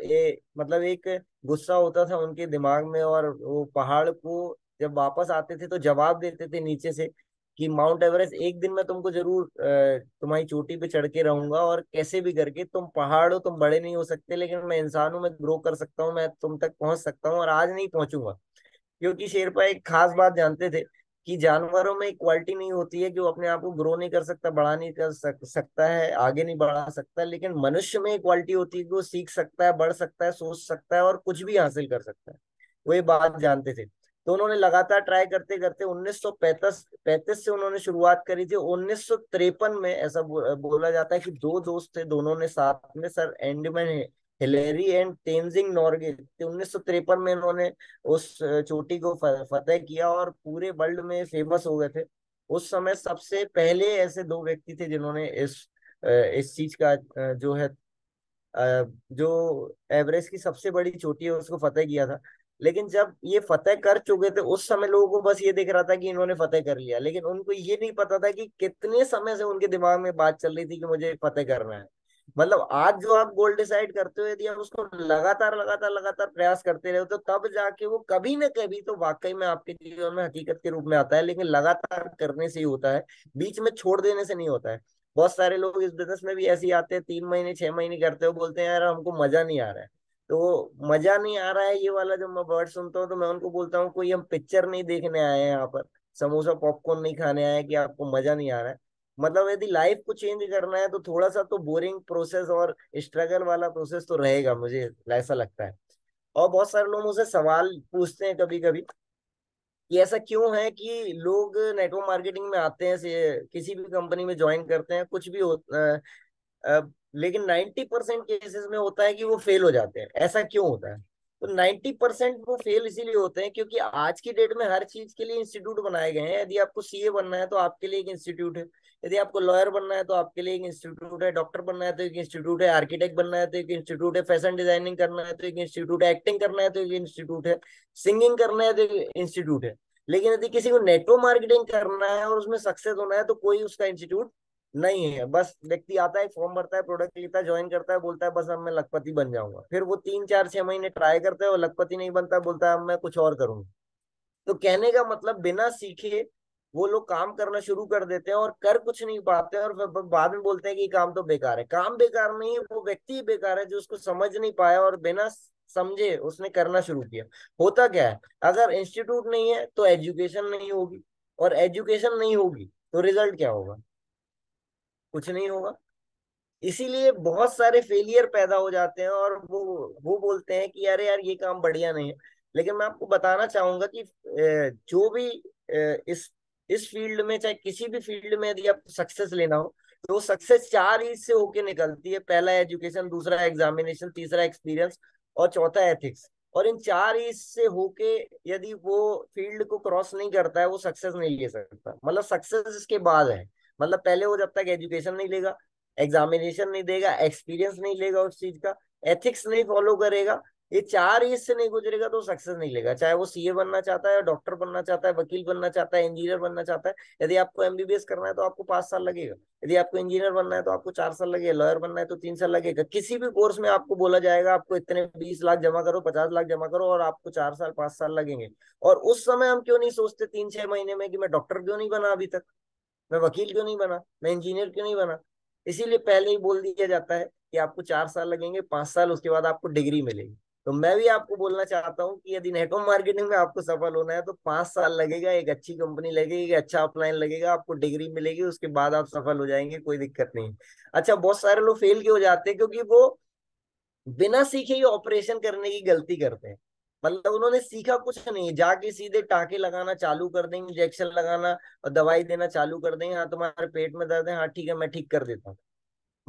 मतलब एक गुस्सा होता था उनके दिमाग में, और वो पहाड़ को जब वापस आते थे तो जवाब देते थे नीचे से कि माउंट एवरेस्ट, एक दिन मैं तुमको जरूर तुम्हारी चोटी पे चढ़ के रहूंगा, और कैसे भी करके, तुम पहाड़ हो, तुम बड़े नहीं हो सकते, लेकिन मैं इंसान हूं, मैं ग्रो कर सकता हूँ, मैं तुम तक पहुंच सकता हूँ, और आज नहीं पहुंचूंगा। क्योंकि शेरपा एक खास बात जानते थे कि जानवरों में एक क्वालिटी नहीं होती है कि वो अपने आप को ग्रो नहीं कर सकता, बड़ा नहीं कर सकता है, आगे नहीं बढ़ा सकता। लेकिन मनुष्य में एक क्वालिटी होती है कि वो सीख सकता है, बढ़ सकता है, सोच सकता है और कुछ भी हासिल कर सकता है। वो ये बात जानते थे। तो उन्होंने लगातार ट्राई करते करते 1935 पैंतीस से उन्होंने शुरुआत करी थी। 1953 में ऐसा बोला जाता है कि दो दोस्त थे, दोनों ने साथ में, सर एंडमैन हिलेरी एंड तेंजिंग नॉर्गे, 1953 में इन्होंने उस चोटी को फतेह किया और पूरे वर्ल्ड में फेमस हो गए थे। उस समय सबसे पहले ऐसे दो व्यक्ति थे जिन्होंने इस चीज का जो है जो एवरेस्ट की सबसे बड़ी चोटी है उसको फतेह किया था। लेकिन जब ये फतेह कर चुके थे, उस समय लोगों को बस ये दिख रहा था कि इन्होंने फतेह कर लिया, लेकिन उनको ये नहीं पता था कि कितने समय से उनके दिमाग में बात चल रही थी कि मुझे फतेह करना है। मतलब आज जो आप गोल डिसाइड करते हो, यदि आप उसको लगातार लगातार लगातार प्रयास करते रहे तो तब जाके वो कभी ना कभी तो वाकई में आपके जीवन में हकीकत के रूप में आता है। लेकिन लगातार करने से ही होता है, बीच में छोड़ देने से नहीं होता है। बहुत सारे लोग इस बिजनेस में भी ऐसे ही आते हैं, 3 महीने 6 महीने करते हो, बोलते हैं यार हमको मजा नहीं आ रहा है। तो मजा नहीं आ रहा है, ये वाला जब मैं वर्ड सुनता हूँ तो मैं उनको बोलता हूँ कोई हम पिक्चर नहीं देखने आए हैं यहाँ पर, समोसा पॉपकॉर्न नहीं खाने आए हैं कि आपको मजा नहीं आ रहा है। मतलब यदि लाइफ को चेंज करना है तो थोड़ा सा तो बोरिंग प्रोसेस और स्ट्रगल वाला प्रोसेस तो रहेगा, मुझे ऐसा लगता है। और बहुत सारे लोग मुझसे सवाल पूछते हैं कभी कभी कि ऐसा क्यों है कि लोग नेटवर्क मार्केटिंग में आते हैं, से किसी भी कंपनी में ज्वाइन करते हैं, कुछ भी हो लेकिन 90% केसेस में होता है कि वो फेल हो जाते हैं। ऐसा क्यों होता है? तो 90% वो फेल इसीलिए होते हैं क्योंकि आज की डेट में हर चीज के लिए इंस्टीट्यूट बनाए गए हैं। यदि आपको सीए बनना है तो आपके लिए एक इंस्टीट्यूट है, यदि आपको लॉयर बनना है तो आपके लिए एक इंस्टीट्यूट है, डॉक्टर बनना है तो एक इंस्टीट्यूट है, आर्किटेक्ट बनना है तो एक इंस्टीट्यूट है, फैशन डिजाइनिंग करना है तो एक इंस्टीट्यूट है, एक्टिंग करना है तो एक इंस्टीट्यूट है, सिंगिंग करना है तो एक इंस्टीट्यूट है। लेकिन यदि किसी को नेटवर्क मार्केटिंग करना है और उसमें सक्सेस होना है तो कोई उसका इंस्टीट्यूट नहीं है। बस व्यक्ति आता है, फॉर्म भरता है, प्रोडक्ट लेता है, ज्वाइन करता है, बोलता है बस अब मैं लखपति बन जाऊंगा। फिर वो 3 4 6 महीने ट्राई करता है और लखपति नहीं बनता, बोलता है अब मैं कुछ और करूंगा। तो कहने का मतलब बिना सीखे वो लोग काम करना शुरू कर देते हैं और कर कुछ नहीं पाते हैं, और फिर बाद में बोलते हैं कि काम तो बेकार है। काम बेकार नहीं है, वो व्यक्ति ही बेकार है जो उसको समझ नहीं पाया और बिना समझे उसने करना शुरू किया। होता क्या है, अगर इंस्टीट्यूट नहीं है तो एजुकेशन नहीं होगी, और एजुकेशन नहीं होगी तो रिजल्ट क्या होगा? कुछ नहीं होगा। इसीलिए बहुत सारे फेलियर पैदा हो जाते हैं और वो बोलते हैं कि अरे यार ये काम बढ़िया नहीं है। लेकिन मैं आपको बताना चाहूंगा कि जो भी इस फील्ड में, चाहे किसी भी फील्ड में, यदि आपको सक्सेस लेना हो तो सक्सेस 4 चीज से होके निकलती है। पहला एजुकेशन, दूसरा एग्जामिनेशन, तीसरा एक्सपीरियंस और चौथा एथिक्स। और इन 4 चीज से होके यदि वो फील्ड को क्रॉस नहीं करता है वो सक्सेस नहीं ले सकता। मतलब सक्सेस इसके बाद है। मतलब पहले वो जब तक एजुकेशन नहीं लेगा, एग्जामिनेशन नहीं देगा, एक्सपीरियंस नहीं लेगा उस चीज का, एथिक्स नहीं फॉलो करेगा, ये 4 इससे नहीं गुजरेगा तो सक्सेस नहीं लेगा। चाहे वो सीए बनना चाहता है, डॉक्टर बनना चाहता है, वकील बनना चाहता है, इंजीनियर बनना चाहता है। यदि आपको एमबीबीएस करना है तो आपको 5 साल लगेगा, यदि आपको इंजीनियर बनना है तो आपको 4 साल लगेगा, लॉयर बनना है तो 3 साल लगेगा। किसी भी कोर्स में आपको बोला जाएगा आपको इतने 20 लाख जमा करो, 50 लाख जमा करो और आपको 4 साल 5 साल लगेंगे। और उस समय हम क्यों नहीं सोचते 3 6 महीने में कि मैं डॉक्टर क्यों नहीं बना अभी तक, मैं वकील क्यों नहीं बना, मैं इंजीनियर क्यों नहीं बना? इसीलिए पहले ही बोल दिया जाता है कि आपको 4 साल लगेंगे, 5 साल उसके बाद आपको डिग्री मिलेगी। तो मैं भी आपको बोलना चाहता हूँ कि यदि नेटवर्क मार्केटिंग में आपको सफल होना है तो 5 साल लगेगा, एक अच्छी कंपनी लगेगी, एक अच्छा अपलाइन लगेगा, आपको डिग्री मिलेगी, उसके बाद आप सफल हो जाएंगे, कोई दिक्कत नहीं। अच्छा, बहुत सारे लोग फेल क्यों हो जाते हैं? क्योंकि वो बिना सीखे ही ऑपरेशन करने की गलती करते हैं। मतलब उन्होंने सीखा कुछ नहीं, जाके सीधे टाके लगाना चालू कर देंगे, इंजेक्शन लगाना और दवाई देना चालू कर देंगे, हाँ तुम्हारे पेट में दर्द है, हाँ ठीक है मैं ठीक कर देता हूँ।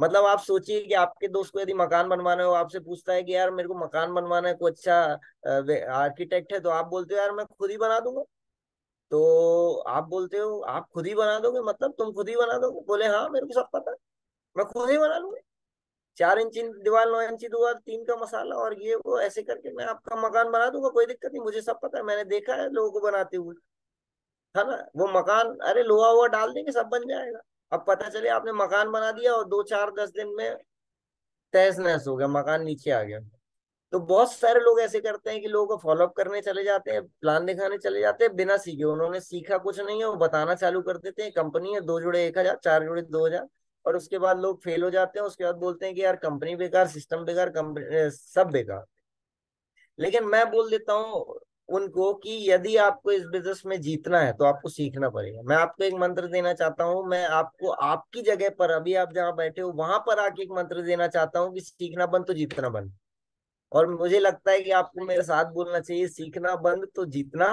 मतलब आप सोचिए कि आपके दोस्त को यदि मकान बनवाना हो, आपसे पूछता है कि यार मेरे को मकान बनवाना है, कोई अच्छा आर्किटेक्ट है, तो आप बोलते हो यार मैं खुद ही बना दूंगा। तो आप बोलते हो आप खुद ही बना दोगे, मतलब तुम खुद ही बना दोगे? बोले हाँ मेरे को सब पता है, मैं खुद ही बना लूंगा। 4 इंची दीवार, 9 इंची दीवार, 3 का मसाला और ये वो ऐसे करके मैं आपका मकान बना दूंगा, कोई दिक्कत नहीं, मुझे सब पता है, मैंने देखा है लोगों को बनाते हुए। है ना? वो मकान अरे लोहा वोहा डाल देंगे सब बन जाएगा। अब पता चले आपने मकान बना दिया और 2 4 10 दिन में तहस नहस हो गया, मकान नीचे आ गया। तो बहुत सारे लोग ऐसे करते हैं कि लोगों को फॉलोअप करने चले जाते हैं, प्लान दिखाने चले जाते हैं बिना सीखे। उन्होंने सीखा कुछ नहीं है, वो बताना चालू कर देते हैं कंपनी है 2 जोड़े 1,000, 4 जोड़े 2,000, और उसके बाद लोग फेल हो जाते हैं। उसके बाद बोलते हैं कि यार कंपनी बेकार, सिस्टम बेकार, कंपनी सब बेकार। लेकिन मैं बोल देता हूँ उनको कि यदि आपको इस बिजनेस में जीतना है तो आपको सीखना पड़ेगा। मैं आपको एक मंत्र देना चाहता हूँ, मैं आपको आपकी जगह पर, अभी आप जहाँ बैठे हो वहां पर आके एक मंत्र देना चाहता हूँ कि सीखना बंद तो जीतना बंद। और मुझे लगता है कि आपको मेरे साथ बोलना चाहिए, सीखना बंद तो जीतना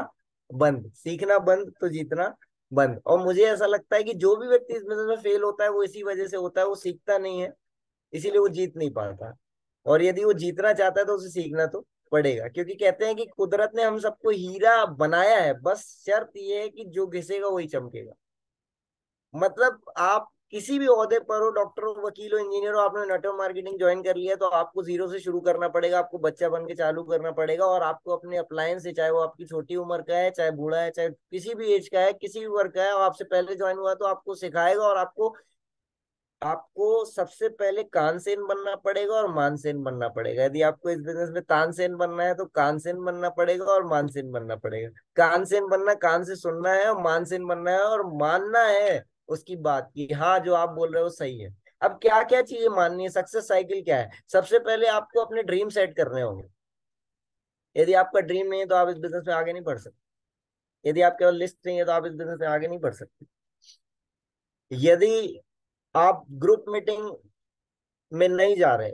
बंद, सीखना बंद तो जीतना बंद। और मुझे ऐसा लगता है कि जो भी व्यक्ति इस बिजनेस में फेल होता है वो इसी वजह से होता है, वो सीखता नहीं है, इसीलिए वो जीत नहीं पाता। और यदि वो जीतना चाहता है तो उसे सीखना तो पड़ेगा, क्योंकि कहते हैं कि कुदरत ने हम सबको हीरा बनाया है, बस शर्त ये है कि जो घिसेगा वही चमकेगा। मतलब आप किसी भी ओहदे पर हो, डॉक्टर हो, वकील हो, इंजीनियर हो, आपने नेटवर्क मार्केटिंग ज्वाइन कर लिया तो आपको जीरो से शुरू करना पड़ेगा, आपको बच्चा बन के चालू करना पड़ेगा। और आपको अपने अप्लायंस से, चाहे वो आपकी छोटी उम्र का है, चाहे बूढ़ा है, चाहे किसी भी एज का है, किसी भी वर्ग का है, और आपसे पहले ज्वाइन हुआ तो आपको सिखाएगा। और आपको आपको सबसे पहले कानसेन बनना पड़ेगा और मानसेन बनना पड़ेगा। यदि आपको इस बिजनेस में तानसेन बनना है तो कानसेन बनना पड़ेगा और मानसेन बनना पड़ेगा। कानसेन बनना, कान से सुनना है, और मानसेन बनना है और मानना है उसकी बात की, हाँ जो आप बोल रहे हो सही है। अब क्या क्या चीजें माननी है, सक्सेस साइकिल क्या है? सबसे पहले आपको अपने ड्रीम सेट करने होंगे। यदि आपका ड्रीम नहीं है तो आप इस बिजनेस में आगे नहीं बढ़ सकते। यदि आपके पास लिस्ट नहीं है तो आप इस बिजनेस में आगे नहीं बढ़ सकते। यदि आप ग्रुप मीटिंग में नहीं जा रहे,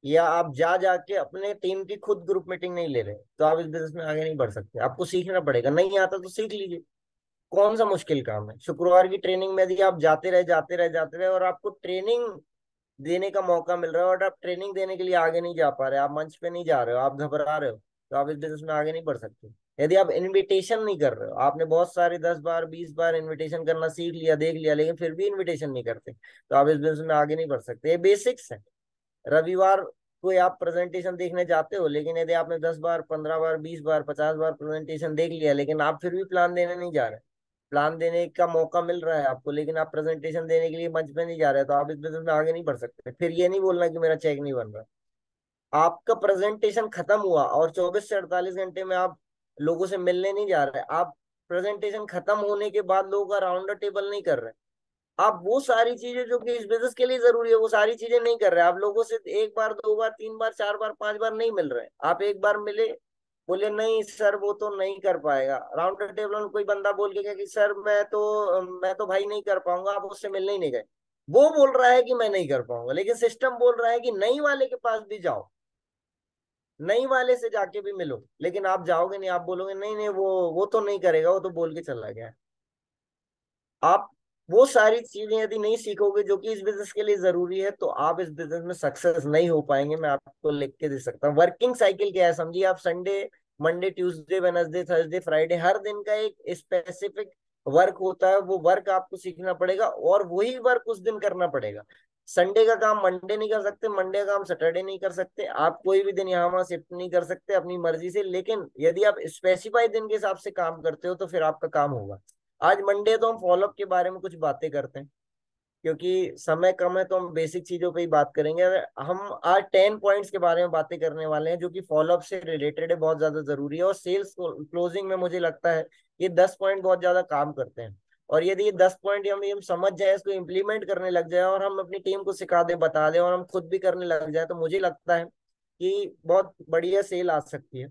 या आप जा जाके अपने टीम की खुद ग्रुप मीटिंग नहीं ले रहे, तो आप इस बिजनेस में आगे नहीं बढ़ सकते। आपको सीखना पड़ेगा, नहीं आता तो सीख लीजिए। कौन सा मुश्किल काम है? शुक्रवार की ट्रेनिंग में यदि आप जाते रहे और आपको ट्रेनिंग देने का मौका मिल रहा है और आप ट्रेनिंग देने के लिए आगे नहीं जा पा रहे, आप मंच पे नहीं जा रहे हो, आप घबरा रहे हो, तो आप इस बिजनेस में आगे नहीं बढ़ सकते। यदि आप इनविटेशन नहीं कर रहे हो, आपने बहुत सारे 10 बार 20 बार इनविटेशन करना सीख लिया देख लिया लेकिन फिर भी इनविटेशन नहीं करते, तो आप इस बिजनेस में आगे नहीं बढ़ सकते। ये बेसिक्स है। रविवार को आप प्रेजेंटेशन देखने जाते हो, लेकिन यदि आपने 10 बार 15 बार 20 बार 50 बार प्रेजेंटेशन देख लिया लेकिन आप फिर भी प्लान देने नहीं जा रहे, प्लान देने का मौका मिल रहा है आपको लेकिन आप प्रेजेंटेशन देने के लिए मंच पे नहीं जा रहे, तो आप इस बिजनेस में आगे नहीं बढ़ सकते। फिर ये नहीं बोलना कि मेरा चेक नहीं बन रहा। आपका प्रेजेंटेशन खत्म हुआ और 24 से 48 घंटे में आप लोगों से मिलने नहीं जा रहे, आप प्रेजेंटेशन खत्म होने के बाद लोगों का राउंड टेबल नहीं कर रहे, आप वो सारी चीजें जो कि इस बिजनेस के लिए जरूरी है वो सारी चीजें नहीं कर रहे, आप लोगों से 1 बार 2 बार 3 बार 4 बार 5 बार नहीं मिल रहे, आप 1 बार मिले, बोले नहीं सर वो तो नहीं कर पाएगा, राउंड टेबल में कोई बंदा बोल के गया कि सर मैं तो भाई नहीं कर पाऊंगा, आप उससे मिलने ही नहीं गए। वो बोल रहा है कि मैं नहीं कर पाऊंगा लेकिन सिस्टम बोल रहा है कि नई वाले के पास भी जाओ, नई वाले से जाके भी मिलो, लेकिन आप जाओगे नहीं, आप बोलोगे नहीं नहीं वो तो नहीं करेगा, वो तो बोल के चला गया। आप वो सारी चीजें यदि नहीं सीखोगे जो कि इस बिजनेस के लिए जरूरी है, तो आप इस बिजनेस में सक्सेस नहीं हो पाएंगे। मैं आपको लिख के दे सकता हूँ। वर्किंग साइकिल क्या है समझिए आप, Sunday Monday Tuesday Wednesday Thursday Friday हर दिन का एक स्पेसिफिक वर्क होता है, वो वर्क आपको सीखना पड़ेगा और वही वर्क उस दिन करना पड़ेगा। संडे का काम मंडे नहीं कर सकते, मंडे का काम सैटरडे नहीं कर सकते, आप कोई भी दिन यहाँ वहां शिफ्ट नहीं कर सकते अपनी मर्जी से, लेकिन यदि आप स्पेसिफाइड दिन के हिसाब से काम करते हो तो फिर आपका काम होगा। आज मंडे तो हम फॉलोअप के बारे में कुछ बातें करते हैं, क्योंकि समय कम है तो हम बेसिक चीजों पे ही बात करेंगे। हम आज 10 पॉइंट्स के बारे में बातें करने वाले हैं जो कि फॉलोअप से रिलेटेड है, बहुत ज्यादा जरूरी है, और सेल्स क्लोजिंग में मुझे लगता है ये 10 पॉइंट बहुत ज्यादा काम करते हैं। और यदि ये 10 पॉइंट हम समझ जाए, इसको इम्प्लीमेंट करने लग जाए और हम अपनी टीम को सिखा दे बता दें और हम खुद भी करने लग जाए, तो मुझे लगता है कि बहुत बढ़िया सेल आ सकती है।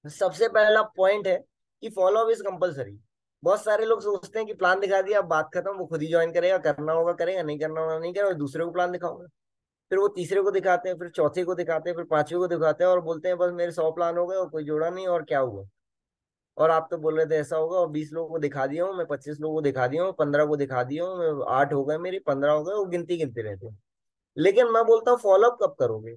सबसे पहला पॉइंट है कि फॉलो इज कंपलसरी। बहुत सारे लोग सोचते हैं कि प्लान दिखा दिया अब बात खत्म, वो खुद ही ज्वाइन करेगा, करना होगा करेगा, नहीं करना होगा नहीं करेगा, और दूसरे को प्लान दिखाऊंगा। फिर वो तीसरे को दिखाते हैं, फिर चौथे को दिखाते हैं, फिर पांचवे को दिखाते हैं और बोलते हैं बस मेरे 100 प्लान हो गए और कोई जोड़ा नहीं, और क्या हुआ। और आप तो बोल रहे थे ऐसा होगा, और 20 लोगों को दिखा दिया हूँ मैं, 25 लोगों को दिखा दिया हूँ, 15 को दिखा दिया हूँ मैं, 8 हो गए मेरी, 15 हो गए, वो गिनती गिनते रहते हैं। लेकिन मैं बोलता हूँ फॉलोअप कब करोगे?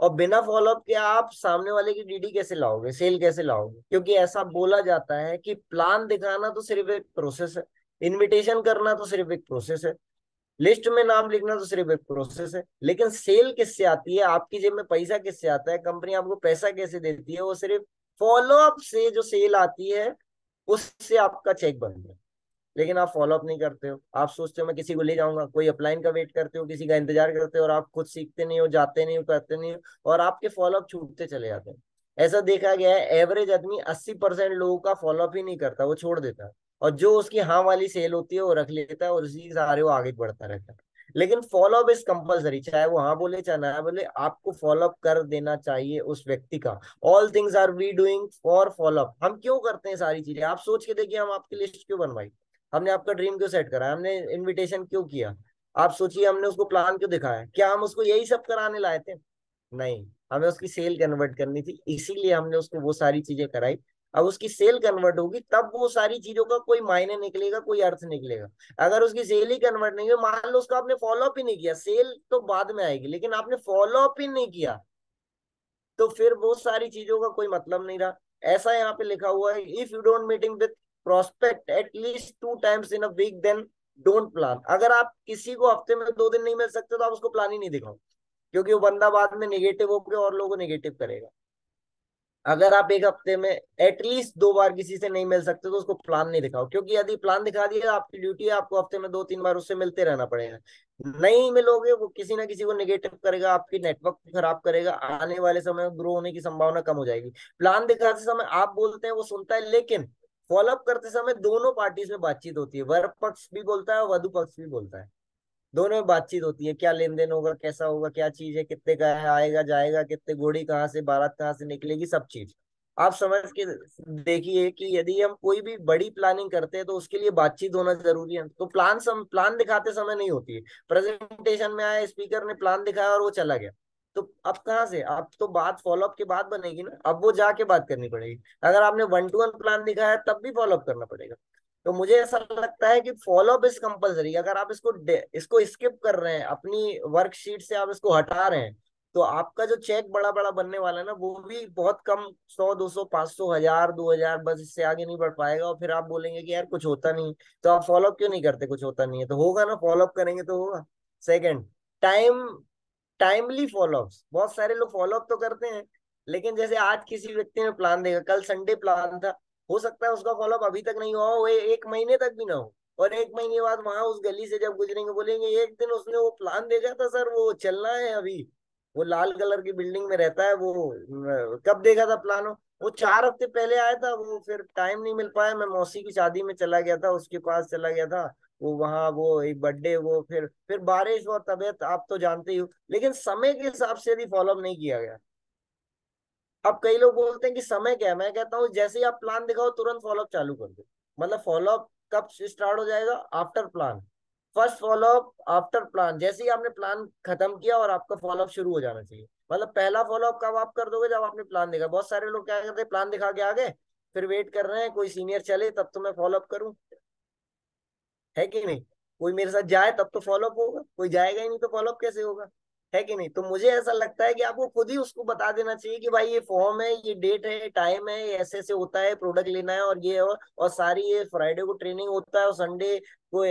और बिना फॉलोअप के आप सामने वाले की डीडी कैसे लाओगे, सेल कैसे लाओगे? क्योंकि ऐसा बोला जाता है कि प्लान दिखाना तो सिर्फ एक प्रोसेस है, इनविटेशन करना तो सिर्फ एक प्रोसेस है, लिस्ट में नाम लिखना तो सिर्फ एक प्रोसेस है, लेकिन सेल किससे आती है, आपकी जेब में पैसा किससे आता है, कंपनी आपको पैसा कैसे देती है, वो सिर्फ फॉलोअप से जो सेल आती है उससे आपका चेक बनता है। लेकिन आप फॉलोअप नहीं करते हो, आप सोचते हो मैं किसी को ले जाऊंगा, कोई अपलाइन का वेट करते हो, किसी का इंतजार करते हो, और आप खुद सीखते नहीं हो, जाते नहीं हो, करते नहीं हो, और आपके फॉलोअप छूटते चले जाते हैं। ऐसा देखा गया है एवरेज आदमी 80% लोगों का फॉलोअप ही नहीं करता, वो छोड़ देता है, और जो उसकी हाँ वाली सेल होती है वो रख लेता है और उसी के सहारे वो आगे बढ़ता रहता है। लेकिन फॉलोअप इज कंपलसरी, चाहे वो हाँ बोले चाहे ना बोले, आपको फॉलोअप कर देना चाहिए उस व्यक्ति का। All things are we doing for follow up. हम क्यों करते हैं सारी चीजें, आप सोच के देखिए, हम आपकी लिस्ट क्यों बनवाई, हमने आपका ड्रीम क्यों सेट करा, हमने इनविटेशन क्यों किया, आप सोचिए, हमने उसको प्लान क्यों दिखाया, क्या हम उसको यही सब कराने लाए थे? नहीं, हमें उसकी सेल कन्वर्ट करनी थी, इसीलिए हमने उसको वो सारी चीजें कराई। अब उसकी सेल कन्वर्ट होगी तब वो सारी चीजों का कोई मायने निकलेगा, कोई अर्थ निकलेगा। अगर उसकी सेल ही कन्वर्ट नहीं हुई, मान लो उसका आपने फॉलोअप ही नहीं किया, सेल तो बाद में आएगी लेकिन आपने फॉलोअप ही नहीं किया, तो फिर वो सारी चीजों का कोई मतलब नहीं रहा। ऐसा यहाँ पे लिखा हुआ है, if you don't meeting with prospect at least 2 times in a week then don't plan. अगर आप किसी को हफ्ते में 2 दिन नहीं मिल सकते तो आप उसको प्लान ही नहीं दिखाओ, क्योंकि वो बंदा बाद में निगेटिव होकर और लोगों को निगेटिव करेगा। अगर आप एक हफ्ते में एटलीस्ट 2 बार किसी से नहीं मिल सकते तो उसको प्लान नहीं दिखाओ, क्योंकि यदि प्लान दिखा दिया आपकी ड्यूटी है, आपको हफ्ते में 2-3 बार उससे मिलते रहना पड़ेगा। नहीं मिलोगे वो किसी ना किसी को निगेटिव करेगा, आपकी नेटवर्क को खराब करेगा, आने वाले समय में ग्रो होने की संभावना कम हो जाएगी। प्लान दिखाते समय आप बोलते हैं वो सुनता है, लेकिन फॉलोअप करते समय दोनों पार्टीज में बातचीत होती है, वर पक्ष भी बोलता है और वधु पक्ष भी बोलता है, दोनों में बातचीत होती है, क्या लेन देन होगा, कैसा होगा, क्या चीज है, कितने का है, आएगा जाएगा, कितने घोड़ी कहाँ से बारात कहाँ से निकलेगी, सब चीज आप समझ के देखिए कि यदि हम कोई भी बड़ी प्लानिंग करते हैं तो उसके लिए बातचीत होना जरूरी है। तो प्लान दिखाते समय नहीं होती है, प्रेजेंटेशन में आया स्पीकर ने प्लान दिखाया और वो चला गया, तो अब कहाँ से, अब तो बात फॉलोअप के बाद बनेगी ना, अब वो जाके बात करनी पड़ेगी। अगर आपने 1-to-1 प्लान दिखाया तब भी फॉलोअप करना पड़ेगा। तो मुझे ऐसा लगता है कि फॉलोअप इज कंपलसरी। अगर आप इसको स्किप कर रहे हैं, अपनी वर्कशीट से आप इसको हटा रहे हैं, तो आपका जो चेक बड़ा बड़ा बनने वाला है ना, वो भी बहुत कम, 100 200 500 1000 2000, बस इससे आगे नहीं बढ़ पाएगा। और फिर आप बोलेंगे कि यार कुछ होता नहीं। तो आप फॉलोअप क्यों नहीं करते? कुछ होता नहीं है तो होगा ना, फॉलोअप करेंगे तो होगा। Second, time timely follow-ups. बहुत सारे लोग फॉलोअप तो करते हैं, लेकिन जैसे आज किसी व्यक्ति ने प्लान देगा, कल संडे प्लान था, हो सकता है उसका फॉलोअप अभी तक नहीं हुआ हो, वो 1 महीने तक भी ना हो। और 1 महीने बाद वहां उस गली से जब गुजरेंगे, बोलेंगे एक दिन उसने वो प्लान देखा था सर, वो चलना है अभी। वो लाल कलर की बिल्डिंग में रहता है वो, कब देखा था प्लान? वो 4 हफ्ते पहले आया था, वो फिर टाइम नहीं मिल पाया, मैं मौसी की शादी में चला गया था, उसके पास चला गया था। वो वहां वो एक बर्थडे, वो फिर बारिश और तबीयत, आप तो जानते ही हो। लेकिन समय के हिसाब से यदि फॉलोअप नहीं किया गया। अब कई लोग बोलते हैं कि समय क्या है, मैं कहता हूँ जैसे ही आप प्लान दिखाओ तुरंत फॉलोअप चालू कर दो। मतलब फॉलोअप कब स्टार्ट हो जाएगा? After plan. First follow up after plan. जैसे ही आपने प्लान खत्म किया और आपका फॉलोअप शुरू हो जाना चाहिए। मतलब पहला फॉलोअप कब आप कर दोगे? जब आपने प्लान देखा। बहुत सारे लोग क्या करते हैं, प्लान दिखा के आ गए, फिर वेट कर रहे हैं कोई सीनियर चले तब तो मैं फॉलोअप करूं। है कि नहीं? कोई मेरे साथ जाए तब तो फॉलोअप होगा, कोई जाएगा ही नहीं तो फॉलोअप कैसे होगा? है कि नहीं? तो मुझे ऐसा लगता है कि आपको खुद ही उसको बता देना चाहिए कि भाई ये फॉर्म है, ये डेट है, टाइम है, ये ऐसे ऐसे होता है, प्रोडक्ट लेना है, और ये और सारी ये फ्राइडे को ट्रेनिंग होता है और संडे को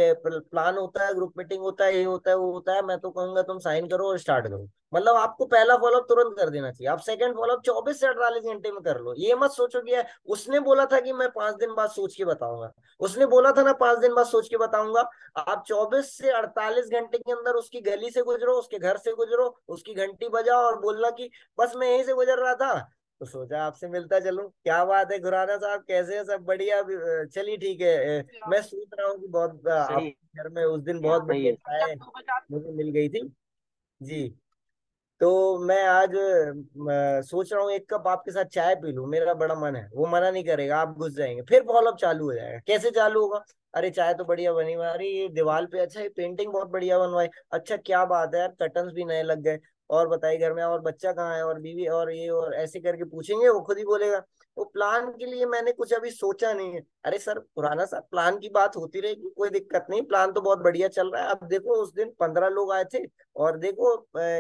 प्लान होता है, ग्रुप मीटिंग होता है, ये होता है वो होता है। मैं तो कहूंगा तुम साइन करो और स्टार्ट करो। मतलब आपको पहला फॉलोअप तुरंत कर देना चाहिए। आप सेकंड फॉलोअप 24 से 48 घंटे में कर लो। ये मत सोचो कि यार उसने बोला था कि मैं 5 दिन बाद सोच के बताऊंगा। उसने बोला था ना 5 दिन बाद सोच के बताऊंगा। आप 24 से 48 घंटे के अंदर उसकी गली से गुजरो, उसके घर से गुजरो, उसकी घंटी बजाओ और बोलना कि बस मैं यहीं से गुजर रहा था तो सोचा आपसे मिलता चलूं। क्या बात है खुराना साहब, कैसे है? सब बढ़िया? चलिए ठीक है। मैं सोच रहा हूँ कि बहुत सही आपके घर में उस दिन बहुत सही बढ़िया है। चाय मुझे मिल गई थी। जी। तो मैं आज सोच रहा हूँ एक कप आपके साथ चाय पी लूं, मेरा बड़ा मन है। वो मना नहीं करेगा, आप घुस जाएंगे, फिर फॉलोअप चालू हो जाएगा। कैसे चालू होगा? अरे चाय तो बढ़िया बनी हुई है, अरे ये दीवार पे अच्छा, ये पेंटिंग बहुत बढ़िया बनवाई, अच्छा क्या बात है यार, कर्टन्स भी नए लग गए, और बताइए घर में और बच्चा कहाँ है, और बीवी, और ये, और ऐसे करके पूछेंगे, वो खुद ही बोलेगा वो प्लान के लिए मैंने कुछ अभी सोचा नहीं है। अरे सर पुराना सा प्लान की बात होती रहेगी, कोई दिक्कत नहीं, प्लान तो बहुत बढ़िया चल रहा है। अब देखो उस दिन 15 लोग आए थे, और देखो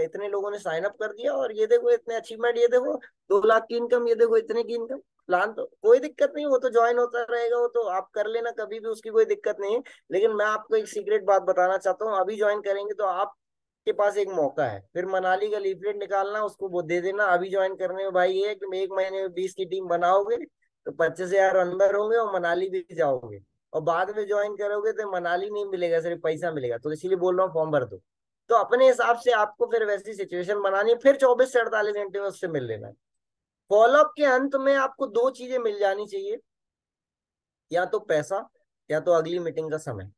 इतने लोगों ने साइन अप कर दिया, और ये देखो इतने अचीवमेंट, ये देखो 2 लाख की इनकम, ये देखो इतने की इनकम। प्लान तो कोई दिक्कत नहीं, वो तो ज्वाइन होता रहेगा, वो तो आप कर लेना कभी भी, उसकी कोई दिक्कत नहीं है। लेकिन मैं आपको एक सीक्रेट बात बताना चाहता हूँ, अभी ज्वाइन करेंगे तो आपके पास एक मौका है, फिर मनाली का लीफलेट निकालना, उसको वो दे देना। अभी ज्वाइन करने में भाई ये है कि 1 महीने में 20 की टीम बनाओगे तो 25,000 अंदर होंगे और मनाली भी जाओगे। और बाद में ज्वाइन करोगे तो मनाली नहीं मिलेगा, सिर्फ पैसा मिलेगा। तो इसीलिए बोल रहा हूँ फॉर्म भर दो। तो अपने हिसाब से आपको फिर वैसी सिचुएशन बनानी है, फिर 24 से 48 घंटे में उससे मिल लेना है। फॉलोअप के अंत में आपको 2 चीजें मिल जानी चाहिए, या तो पैसा, या तो अगली मीटिंग का समय।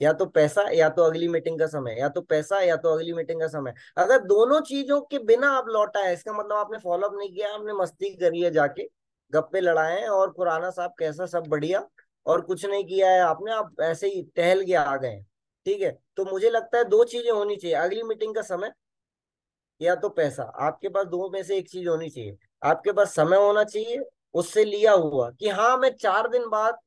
या तो पैसा या तो अगली मीटिंग का समय, या तो पैसा या तो अगली मीटिंग का समय। अगर दोनों चीजों के बिना आप लौटा है, इसका मतलब आपने फॉलोअप नहीं किया, आपने मस्ती करी है, जाके गप्पे लड़ाए हैं, और खुराना साहब कैसा सब बढ़िया, और कुछ नहीं किया है आपने, आप ऐसे ही टहल के आ गए हैं। ठीक है, तो मुझे लगता है 2 चीजें होनी चाहिए, अगली मीटिंग का समय या तो पैसा। आपके पास दो में से एक चीज होनी चाहिए। आपके पास समय होना चाहिए उससे लिया हुआ कि हाँ मैं 4 दिन बाद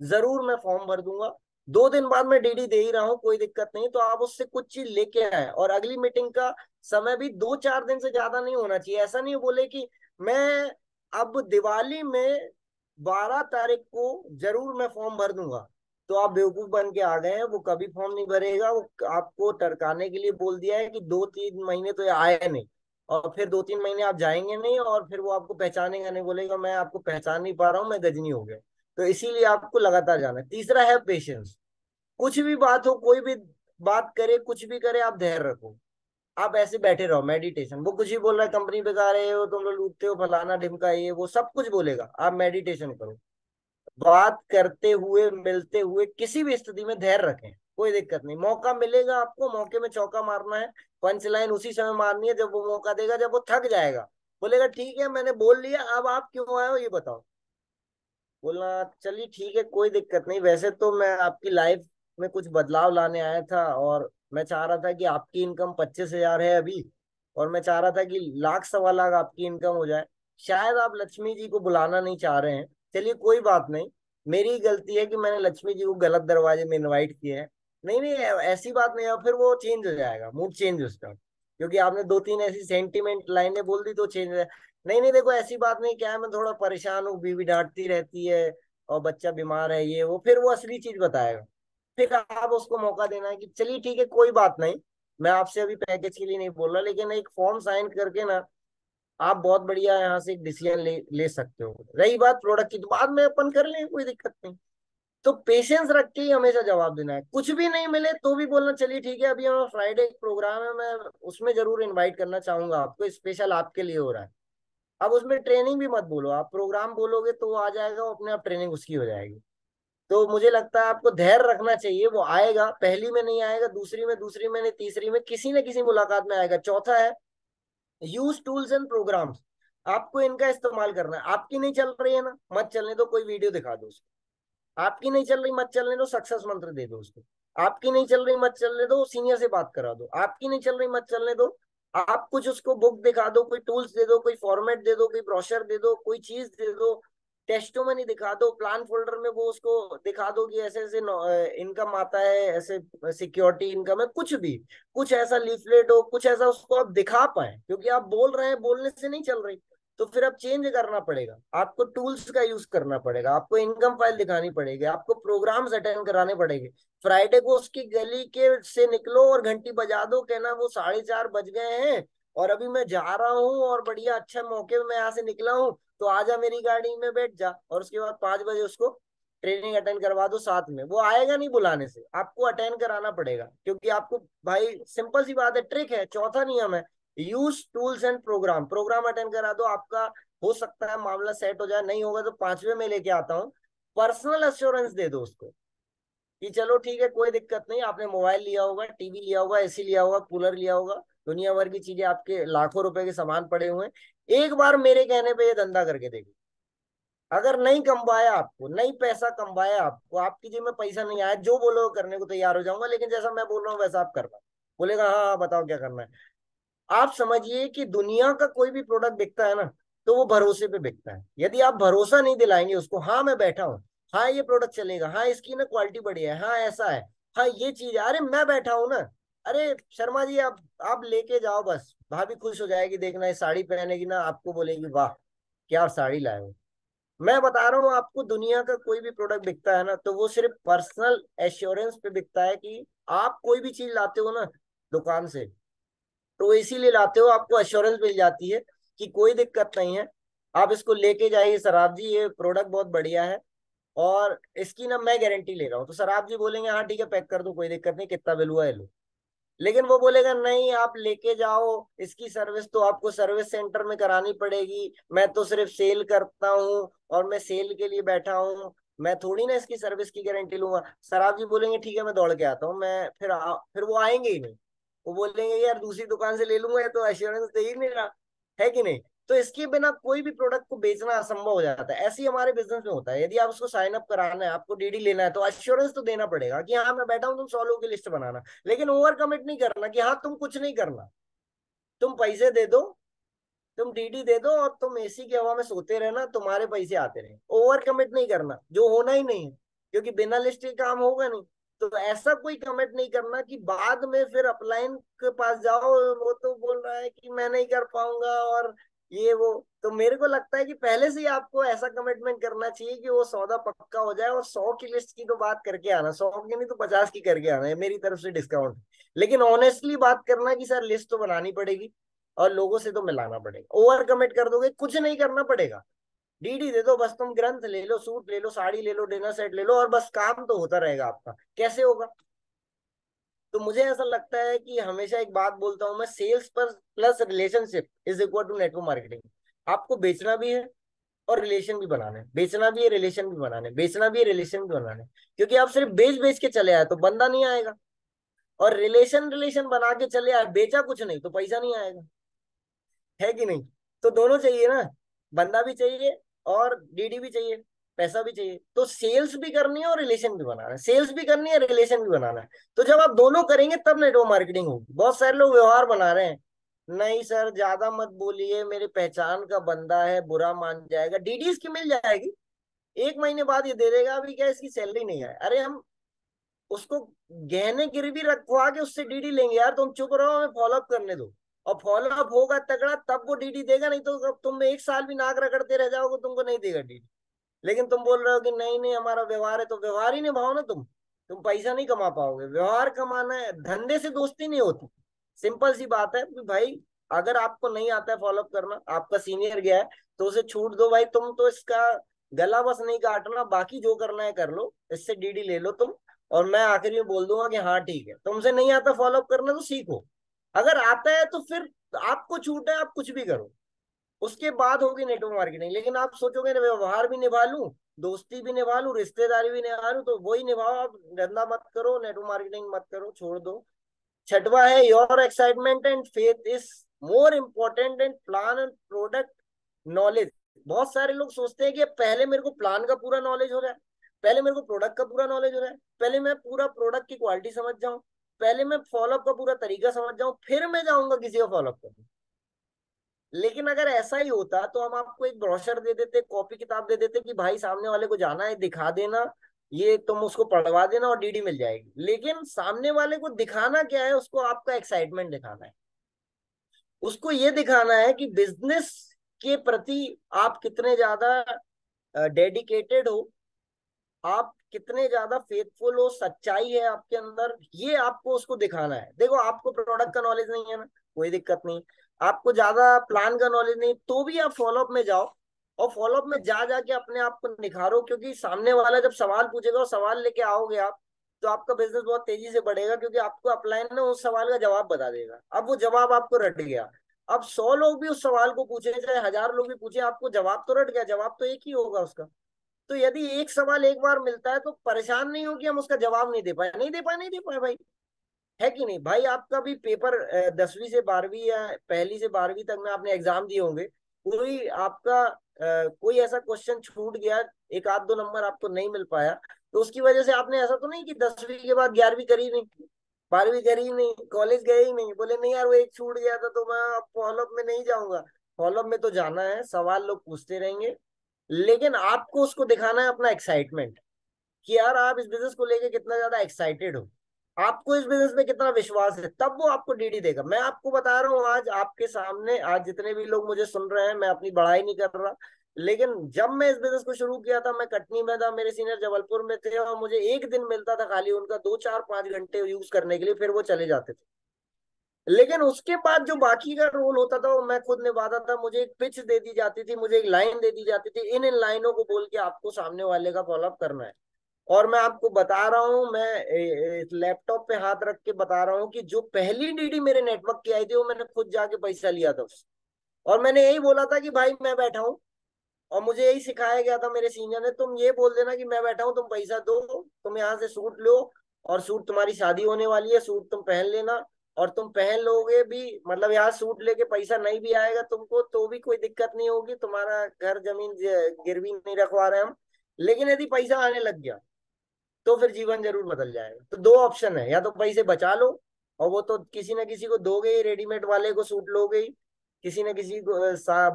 जरूर मैं फॉर्म भर दूंगा, 2 दिन बाद मैं डीडी दे ही रहा हूँ, कोई दिक्कत नहीं। तो आप उससे कुछ चीज लेके आए, और अगली मीटिंग का समय भी 2 4 दिन से ज्यादा नहीं होना चाहिए। ऐसा नहीं बोले कि मैं अब दिवाली में 12 तारीख को जरूर मैं फॉर्म भर दूंगा, तो आप बेवकूफ बन के आ गए हैं। वो कभी फॉर्म नहीं भरेगा, वो आपको टरकाने के लिए बोल दिया है कि 2 3 महीने तो ये आए नहीं, और फिर 2 3 महीने आप जाएंगे नहीं, और फिर वो आपको पहचानेगा नहीं, बोलेगा मैं आपको पहचान नहीं पा रहा हूँ, मैं गजनी हो गया। तो इसीलिए आपको लगातार जाना है। तीसरा है पेशेंस। कुछ भी बात हो, कोई भी बात करे, कुछ भी करे, आप धैर्य रखो। आप ऐसे बैठे रहो, मेडिटेशन। वो कुछ ही बोल रहा है, कंपनी बेकार है, वो तुम लोग लूटते हो, फलाना ढिमका, ये वो सब कुछ बोलेगा, आप मेडिटेशन करो। बात करते हुए, मिलते हुए, किसी भी स्थिति में धैर्य रखें, कोई दिक्कत नहीं। मौका मिलेगा आपको, मौके में चौका मारना है। पंच लाइन उसी समय मारनी है जब वो मौका देगा, जब वो थक जाएगा, बोलेगा ठीक है मैंने बोल लिया, अब आप क्यों आए हो ये बताओ। बोलना चलिए ठीक है, कोई दिक्कत नहीं। वैसे तो मैं आपकी लाइफ में कुछ बदलाव लाने आया था, और मैं चाह रहा था कि आपकी इनकम 25,000 है अभी, और मैं चाह रहा था कि 1 लाख 1.25 लाख आपकी इनकम हो जाए। शायद आप लक्ष्मी जी को बुलाना नहीं चाह रहे हैं, चलिए कोई बात नहीं। मेरी गलती है कि मैंने लक्ष्मी जी को गलत दरवाजे में इनवाइट किया है। नहीं नहीं, ऐसी बात नहीं है, फिर वो चेंज हो जाएगा, मूड चेंज उसका, क्योंकि आपने दो तीन ऐसी सेंटीमेंट लाइनें बोल दी तो चेंज हो जाएगा। नहीं नहीं, देखो ऐसी बात नहीं, क्या है, मैं थोड़ा परेशान हूँ, बीवी डांटती रहती है और बच्चा बीमार है, ये वो, फिर वो असली चीज बताएगा। फिर आप उसको मौका देना है कि चलिए ठीक है, कोई बात नहीं, मैं आपसे अभी पैकेज के लिए नहीं बोल रहा, लेकिन एक फॉर्म साइन करके ना आप बहुत बढ़िया यहाँ से एक डिसीजन ले सकते हो। रही बात प्रोडक्ट की, तो बाद में अपन कर लेंगे, कोई दिक्कत नहीं। तो पेशेंस रख के ही हमेशा जवाब देना है, कुछ भी नहीं मिले तो भी बोलना चलिए ठीक है, अभी हमारा फ्राइडे एक प्रोग्राम है, मैं उसमें जरूर इनवाइट करना चाहूंगा आपको, स्पेशल आपके लिए हो रहा है। अब उसमें ट्रेनिंग भी मत बोलो, आप प्रोग्राम बोलोगे तो वो आ जाएगा, वो अपने आप ट्रेनिंग उसकी हो जाएगी। तो मुझे लगता है आपको धैर्य रखना चाहिए, वो आएगा, पहली में नहीं आएगा, दूसरी में, दूसरी में नहीं, तीसरी में, किसी न किसी मुलाकात में आएगा। चौथा है, यूज टूल्स एंड प्रोग्राम्स, आपको इनका इस्तेमाल करना है। आपकी नहीं चल रही है ना, मत चलने दो, कोई वीडियो दिखा दो उसको। आपकी नहीं चल रही, मत चलने दो, सक्सेस मंत्र दे दो उसको। आपकी नहीं चल रही, मत चलने दो, सीनियर से बात करा दो। आपकी नहीं चल रही, मत चलने दो, आप कुछ उसको बुक दिखा दो, कोई टूल्स दे दो, कोई फॉर्मेट दे दो, कोई ब्रोशर दे दो, कोई चीज दे दो, टेस्टोमनी दिखा दो, प्लान फोल्डर में वो उसको दिखा दो कि ऐसे ऐसे इनकम आता है, ऐसे सिक्योरिटी इनकम है, कुछ भी, कुछ ऐसा लीफलेट हो, कुछ ऐसा उसको आप दिखा पाए, क्योंकि आप बोल रहे हैं, बोलने से नहीं चल रही, तो फिर अब चेंज करना पड़ेगा, आपको टूल्स का यूज करना पड़ेगा, आपको इनकम फाइल दिखानी पड़ेगी, आपको प्रोग्राम्स अटेंड कराने पड़ेंगे। फ्राइडे को उसकी गली के से निकलो और घंटी बजा दो, कहना वो 4:30 बज गए हैं और अभी मैं जा रहा हूँ और बढ़िया अच्छा मौके में मैं यहाँ से निकला हूँ, तो आजा मेरी गाड़ी में बैठ जा, और उसके बाद 5 बजे उसको ट्रेनिंग अटेंड करवा दो साथ में। वो आएगा नहीं बुलाने से, आपको अटेंड कराना पड़ेगा, क्योंकि आपको, भाई सिंपल सी बात है, ट्रिक है, चौथा नियम है, use tools and program. Program attend करा दो, आपका हो सकता है मामला सेट हो जाए, नहीं होगा तो 5वें में लेके आता हूँ। पर्सनल अश्योरेंस दे दो उसको कि चलो ठीक है, कोई दिक्कत नहीं, आपने मोबाइल लिया होगा, टीवी लिया होगा, एसी लिया होगा, कूलर लिया होगा, दुनिया भर की चीजें, आपके लाखों रुपए के सामान पड़े हुए हैं, एक बार मेरे कहने पे ये धंधा करके देखो। अगर नहीं कमवाया आपको, नहीं पैसा कमवाया आपको, आपकी जेब में पैसा नहीं आया, जो बोलो करने को तैयार हो जाऊंगा, लेकिन जैसा मैं बोल रहा हूँ वैसा आप करना। बोलेगा हाँ हाँ बताओ क्या करना है। आप समझिए कि दुनिया का कोई भी प्रोडक्ट बिकता है ना, तो वो भरोसे पे बिकता है। यदि आप भरोसा नहीं दिलाएंगे उसको, हाँ मैं बैठा हूँ, हाँ ये प्रोडक्ट चलेगा, हाँ इसकी ना क्वालिटी बढ़िया है, हाँ ऐसा है, हाँ ये चीज है, अरे मैं बैठा हूँ ना, अरे शर्मा जी आप लेके जाओ, बस भाभी खुश हो जाएगी, देखना ये साड़ी पहनेगी ना, आपको बोलेगी वाह क्या साड़ी लाए हो। मैं बता रहा हूँ आपको, दुनिया का कोई भी प्रोडक्ट बिकता है ना, तो वो सिर्फ पर्सनल एश्योरेंस पे बिकता है कि आप कोई भी चीज लाते हो ना दुकान से, तो इसीलिए लाते हो, आपको एश्योरेंस मिल जाती है कि कोई दिक्कत नहीं है, आप इसको लेके जाइए सराब जी, ये प्रोडक्ट बहुत बढ़िया है और इसकी ना मैं गारंटी ले रहा हूँ। तो सराब जी बोलेंगे हाँ ठीक है पैक कर दो, कोई दिक्कत नहीं, कितना बिल हुआ है लो। लेकिन वो बोलेगा नहीं आप लेके जाओ, इसकी सर्विस तो आपको सर्विस सेंटर में करानी पड़ेगी, मैं तो सिर्फ सेल करता हूँ और मैं सेल के लिए बैठा हूँ, मैं थोड़ी ना इसकी सर्विस की गारंटी लूंगा। सराब जी बोलेंगे ठीक है मैं दौड़ के आता हूँ, मैं फिर वो आएंगे ही नहीं, वो बोलेंगे यार दूसरी दुकान से ले लूंगा, ये तो एश्योरेंस दे ही नहीं रहा है कि नहीं। तो इसके बिना कोई भी प्रोडक्ट को बेचना असंभव हो जाता है। ऐसे ही हमारे बिजनेस में होता है, यदि आप उसको साइन अप कराना है, आपको डीडी लेना है, तो एश्योरेंस तो देना पड़ेगा कि हाँ मैं बैठा हूँ, तुम 100 लोगों की लिस्ट बनाना, लेकिन ओवर कमिट नहीं करना कि हाँ तुम कुछ नहीं करना, तुम पैसे दे दो, तुम डीडी दे दो और तुम एसी की हवा में सोते रहना, तुम्हारे पैसे आते रहे। ओवर कमिट नहीं करना, जो होना ही नहीं है, क्योंकि बिना लिस्ट के काम होगा नहीं। तो ऐसा कोई कमिट नहीं करना कि बाद में फिर अपलाइन के पास जाओ, वो तो बोल रहा है कि मैं नहीं कर पाऊंगा और ये वो। तो मेरे को लगता है कि पहले से ही आपको ऐसा कमिटमेंट करना चाहिए कि वो सौदा पक्का हो जाए, और 100 की लिस्ट की तो बात करके आना, 100 की नहीं तो 50 की करके आना है, मेरी तरफ से डिस्काउंट। लेकिन ऑनेस्टली बात करना कि सर लिस्ट तो बनानी पड़ेगी और लोगों से तो मिलाना पड़ेगा। ओवर कमिट कर दोगे, कुछ नहीं करना पड़ेगा, डीडी दे दो बस, तुम ग्रंथ ले लो, सूट ले लो, साड़ी ले लो, डिनर सेट ले लो, और बस काम तो होता रहेगा आपका। कैसे होगा? तो मुझे ऐसा लगता है कि हमेशा एक बात बोलता हूं मैं, सेल्स पर plus relationship is equal to network marketing. आपको बेचना भी है और रिलेशन भी बनाना है, बेचना भी है, रिलेशन भी बनाना है, बेचना भी है, रिलेशन भी बनाना है। क्योंकि आप सिर्फ बेच बेच के चले आए तो बंदा नहीं आएगा, और रिलेशन रिलेशन बना के चले आए, बेचा कुछ नहीं तो पैसा नहीं आएगा, है कि नहीं। तो दोनों चाहिए ना, बंदा भी चाहिए और डीडी भी चाहिए, पैसा भी चाहिए। तो सेल्स भी करनी है और रिलेशन भी बनाना है, सेल्स भी करनी है, रिलेशन भी बनाना है। तो जब आप दोनों करेंगे तब नेटवर्क मार्केटिंग होगी। बहुत सारे लोग व्यवहार बना रहे हैं, नहीं सर ज्यादा मत बोलिए, मेरी पहचान का बंदा है, बुरा मान जाएगा, डीडी इसकी मिल जाएगी, 1 महीने बाद ये दे देगा, अभी क्या इसकी सैलरी नहीं है, अरे हम उसको गहने गिरवी रखवा के उससे डीडी लेंगे यार, तुम चुप रहो, हमें फॉलोअप करने दो। और फॉलोअप होगा तगड़ा तब वो डीडी देगा, नहीं तो तुम 1 साल भी नाक रगड़ते रह जाओगे तुमको नहीं देगा डीडी। लेकिन तुम बोल रहे हो कि नहीं नहीं हमारा व्यवहार है, तो व्यवहार ही निभाओ ना तुम पैसा नहीं कमा पाओगे, व्यवहार कमाना है, धंधे से दोस्ती नहीं होती। सिंपल सी बात है कि भाई अगर आपको नहीं आता है फॉलोअप करना, आपका सीनियर गया है तो उसे छूट दो भाई, तुम तो इसका गला बस नहीं काटना, बाकी जो करना है कर लो, इससे डीडी ले लो तुम। और मैं आखिरी में बोल दूंगा कि हाँ ठीक है, तुमसे नहीं आता फॉलोअप करना तो सीखो, अगर आता है तो फिर आपको छूट है, आप कुछ भी करो। उसके बाद होगी नेटवर्क मार्केटिंग। लेकिन आप सोचोगे ना व्यवहार भी निभा लूं, दोस्ती भी निभा लूं, रिश्तेदारी भी निभा लूं, तो वही निभाओ, आप धंधा मत करो, नेटवर्क मार्केटिंग मत करो, छोड़ दो। छठवा है your excitement and faith is more important and plan and product knowledge. बहुत सारे लोग सोचते हैं कि पहले मेरे को प्लान का पूरा नॉलेज हो जाए, पहले मेरे को प्रोडक्ट का पूरा नॉलेज हो जाए, पहले मैं पूरा प्रोडक्ट की क्वालिटी समझ जाऊं, पहले मैं फॉलोअप का पूरा तरीका समझ जाऊं, फिर मैं जाऊंगा किसी का फॉलोअप करने। लेकिन अगर ऐसा ही होता तो हम आपको एक ब्रोशर दे देते, कॉपी किताब दे देते कि भाई सामने वाले को जाना है, दिखा देना, ये तुम उसको पढ़वा देना और डीडी मिल जाएगी। लेकिन सामने वाले को दिखाना क्या है, उसको आपका एक्साइटमेंट दिखाना है, उसको ये दिखाना है कि बिजनेस के प्रति आप कितने ज्यादा डेडिकेटेड हो, आप कितने ज्यादा फेथफुल हो, सच्चाई है आपके अंदर, ये आपको उसको दिखाना है। देखो आपको प्रोडक्ट का नॉलेज नहीं है ना, कोई दिक्कत नहीं, आपको ज्यादा प्लान का नॉलेज नहीं, तो भी आप फॉलोअप में जाओ, और फॉलोअप में जा जाके अपने आप को निखारो, क्योंकि सामने वाला जब सवाल पूछेगा और सवाल लेके आओगे आप, तो आपका बिजनेस बहुत तेजी से बढ़ेगा, क्योंकि आपको अपलाइन ना उस सवाल का जवाब बता देगा। अब वो जवाब आपको रट गया, अब 100 लोग भी उस सवाल को पूछे, चाहे 1000 लोग भी पूछे, आपको जवाब तो रट गया, जवाब तो एक ही होगा उसका। तो यदि एक सवाल एक बार मिलता है तो परेशान नहीं हो कि हम उसका जवाब नहीं दे पाए, नहीं दे पाए, नहीं दे पाए भाई, है कि नहीं भाई। आपका भी पेपर 10वीं से 12वीं या पहली से 12वीं तक में आपने एग्जाम दिए होंगे, कोई आपका कोई ऐसा क्वेश्चन छूट गया, एक आध दो नंबर आपको नहीं मिल पाया, तो उसकी वजह से आपने ऐसा तो नहीं कि 10वीं के बाद 11वीं करी नहीं, 12वीं करी नहीं, कॉलेज गए ही नहीं, बोले नहीं यार वो एक छूट गया था तो मैं अब फॉलोअप में नहीं जाऊंगा। फॉलोअप में तो जाना है, सवाल लोग पूछते रहेंगे, लेकिन आपको उसको दिखाना है अपना एक्साइटमेंट, कि यार आप इस बिजनेस को लेके कितना ज्यादा एक्साइटेड हो, आपको इस बिजनेस में कितना विश्वास है, तब वो आपको डीडी देगा। मैं आपको बता रहा हूँ आज आपके सामने, आज जितने भी लोग मुझे सुन रहे हैं, मैं अपनी बड़ाई नहीं कर रहा, लेकिन जब मैं इस बिजनेस को शुरू किया था मैं कटनी में था, मेरे सीनियर जबलपुर में थे, और मुझे एक दिन मिलता था खाली उनका 2 4 5 घंटे यूज करने के लिए, फिर वो चले जाते थे। लेकिन उसके बाद जो बाकी का रोल होता था वो मैं खुद निभाता था, मुझे एक पिच दे दी जाती थी, मुझे एक लाइन दे दी जाती थी, इन लाइनों को बोल के आपको सामने वाले का फॉलोअप करना है। और मैं आपको बता रहा हूँ, मैं लैपटॉप पे हाथ रख के बता रहा हूँ कि जो पहली डीडी मेरे नेटवर्क की आई थी वो मैंने खुद जाके पैसा लिया था उससे, और मैंने यही बोला था कि भाई मैं बैठा हूँ, और मुझे यही सिखाया गया था मेरे सीनियर ने, तुम ये बोल देना कि मैं बैठा हूँ, तुम पैसा दो, तुम यहाँ से सूट लो, और सूट तुम्हारी शादी होने वाली है, सूट तुम पहन लेना, और तुम पहन लोगे भी, मतलब यहाँ सूट लेके पैसा नहीं भी आएगा तुमको तो भी कोई दिक्कत नहीं होगी, तुम्हारा घर जमीन गिरवी नहीं रखवा रहे हम, लेकिन यदि पैसा आने लग गया तो फिर जीवन जरूर बदल जाएगा। तो दो ऑप्शन है, या तो पैसे बचा लो, और वो तो किसी न किसी को दोगे ही, रेडीमेड वाले को सूट लोगे ही, किसी न किसी को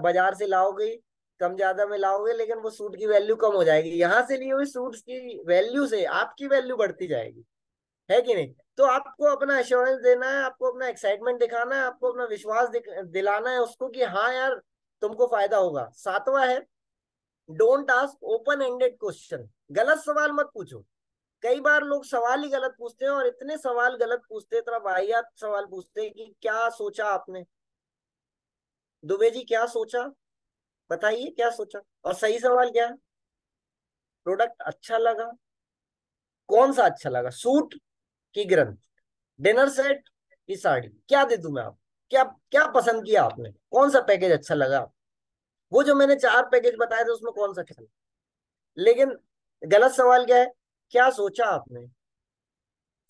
बाजार से लाओगे ही, कम ज्यादा में लाओगे, लेकिन वो सूट की वैल्यू कम हो जाएगी, यहाँ से लिए हुए सूट की वैल्यू से आपकी वैल्यू बढ़ती जाएगी, है कि नहीं। तो आपको अपना एश्योरेंस देना है, आपको अपना एक्साइटमेंट दिखाना है, आपको अपना विश्वास दिलाना है उसको कि हाँ यार तुमको फायदा होगा। सातवां है don't ask open ended question, गलत सवाल मत पूछो। कई बार लोग सवाल ही गलत पूछते हैं, और इतने सवाल गलत पूछते हैं, इतना वाहियात सवाल पूछते हैं कि क्या सोचा आपने, दुबे जी क्या सोचा, बताइए क्या सोचा। और सही सवाल क्या है, प्रोडक्ट अच्छा लगा, कौन सा अच्छा लगा, सूट की ग्रंथ, डिनर सेट की साड़ी, क्या दे दूं मैं आप, क्या क्या पसंद किया आपने, कौन सा पैकेज अच्छा लगा, वो जो मैंने 4 पैकेज बताए थे उसमें कौन सा अच्छा लगा। लेकिन गलत सवाल क्या है, क्या सोचा आपने,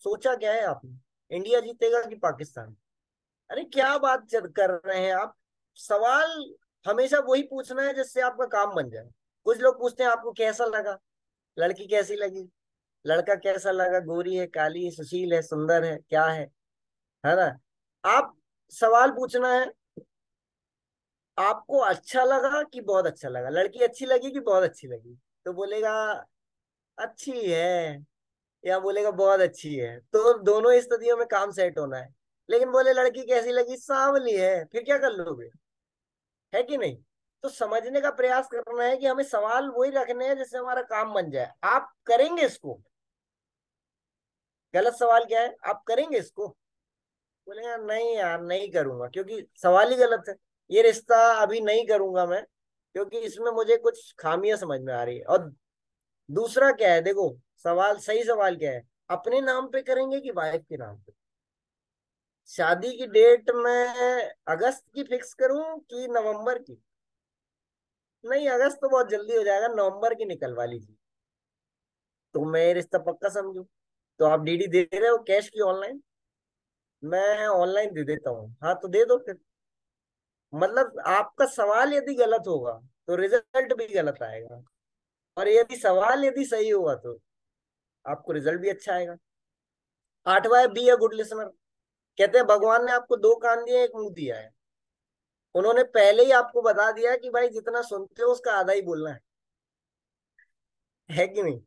सोचा क्या है आपने, इंडिया जीतेगा कि पाकिस्तान। अरे क्या बात कर रहे हैं आप, सवाल हमेशा वही पूछना है जिससे आपका काम बन जाए। कुछ लोग पूछते हैं आपको कैसा लगा, लड़की कैसी लगी, लड़का कैसा लगा, गोरी है, काली है, सुशील है, सुंदर है, क्या है ना। आप सवाल पूछना है आपको अच्छा लगा कि बहुत अच्छा लगा, लड़की अच्छी लगी कि बहुत अच्छी लगी, तो बोलेगा अच्छी है, या बोलेगा बहुत अच्छी है, तो दोनों स्थितियों में काम सेट होना है। लेकिन बोले लड़की कैसी लगी, सांवली है, फिर क्या कर लोगे? है कि नहीं? तो समझने का प्रयास करना है कि हमें सवाल वही रखने हैं जिससे हमारा काम बन जाए। आप करेंगे इसको? गलत सवाल क्या है, आप करेंगे इसको? बोलेगा नहीं यार नहीं करूंगा, क्योंकि सवाल ही गलत है। ये रिश्ता अभी नहीं करूंगा मैं, क्योंकि इसमें मुझे कुछ खामियां समझ में आ रही है। और दूसरा क्या है, देखो सवाल, सही सवाल क्या है, अपने नाम पे करेंगे कि वाइफ के नाम पे? शादी की डेट मैं अगस्त की फिक्स करूं कि नवंबर की? नहीं, अगस्त तो बहुत जल्दी हो जाएगा, नवंबर की निकलवा लीजिए। तो मैं ये रिश्ता पक्का समझू। तो आप डीडी दे रहे हो कैश की ऑनलाइन? मैं ऑनलाइन दे देता हूँ। हाँ तो दे दो फिर। मतलब आपका सवाल यदि गलत होगा तो रिजल्ट भी गलत आएगा, और यदि सवाल यदि सही होगा तो आपको रिजल्ट भी अच्छा आएगा। आठवां है, बी अ गुड लिसनर। कहते हैं भगवान ने आपको दो कान दिए, एक मुंह दिया है। उन्होंने पहले ही आपको बता दिया कि भाई जितना सुनते हो उसका आधा ही बोलना है कि नहीं?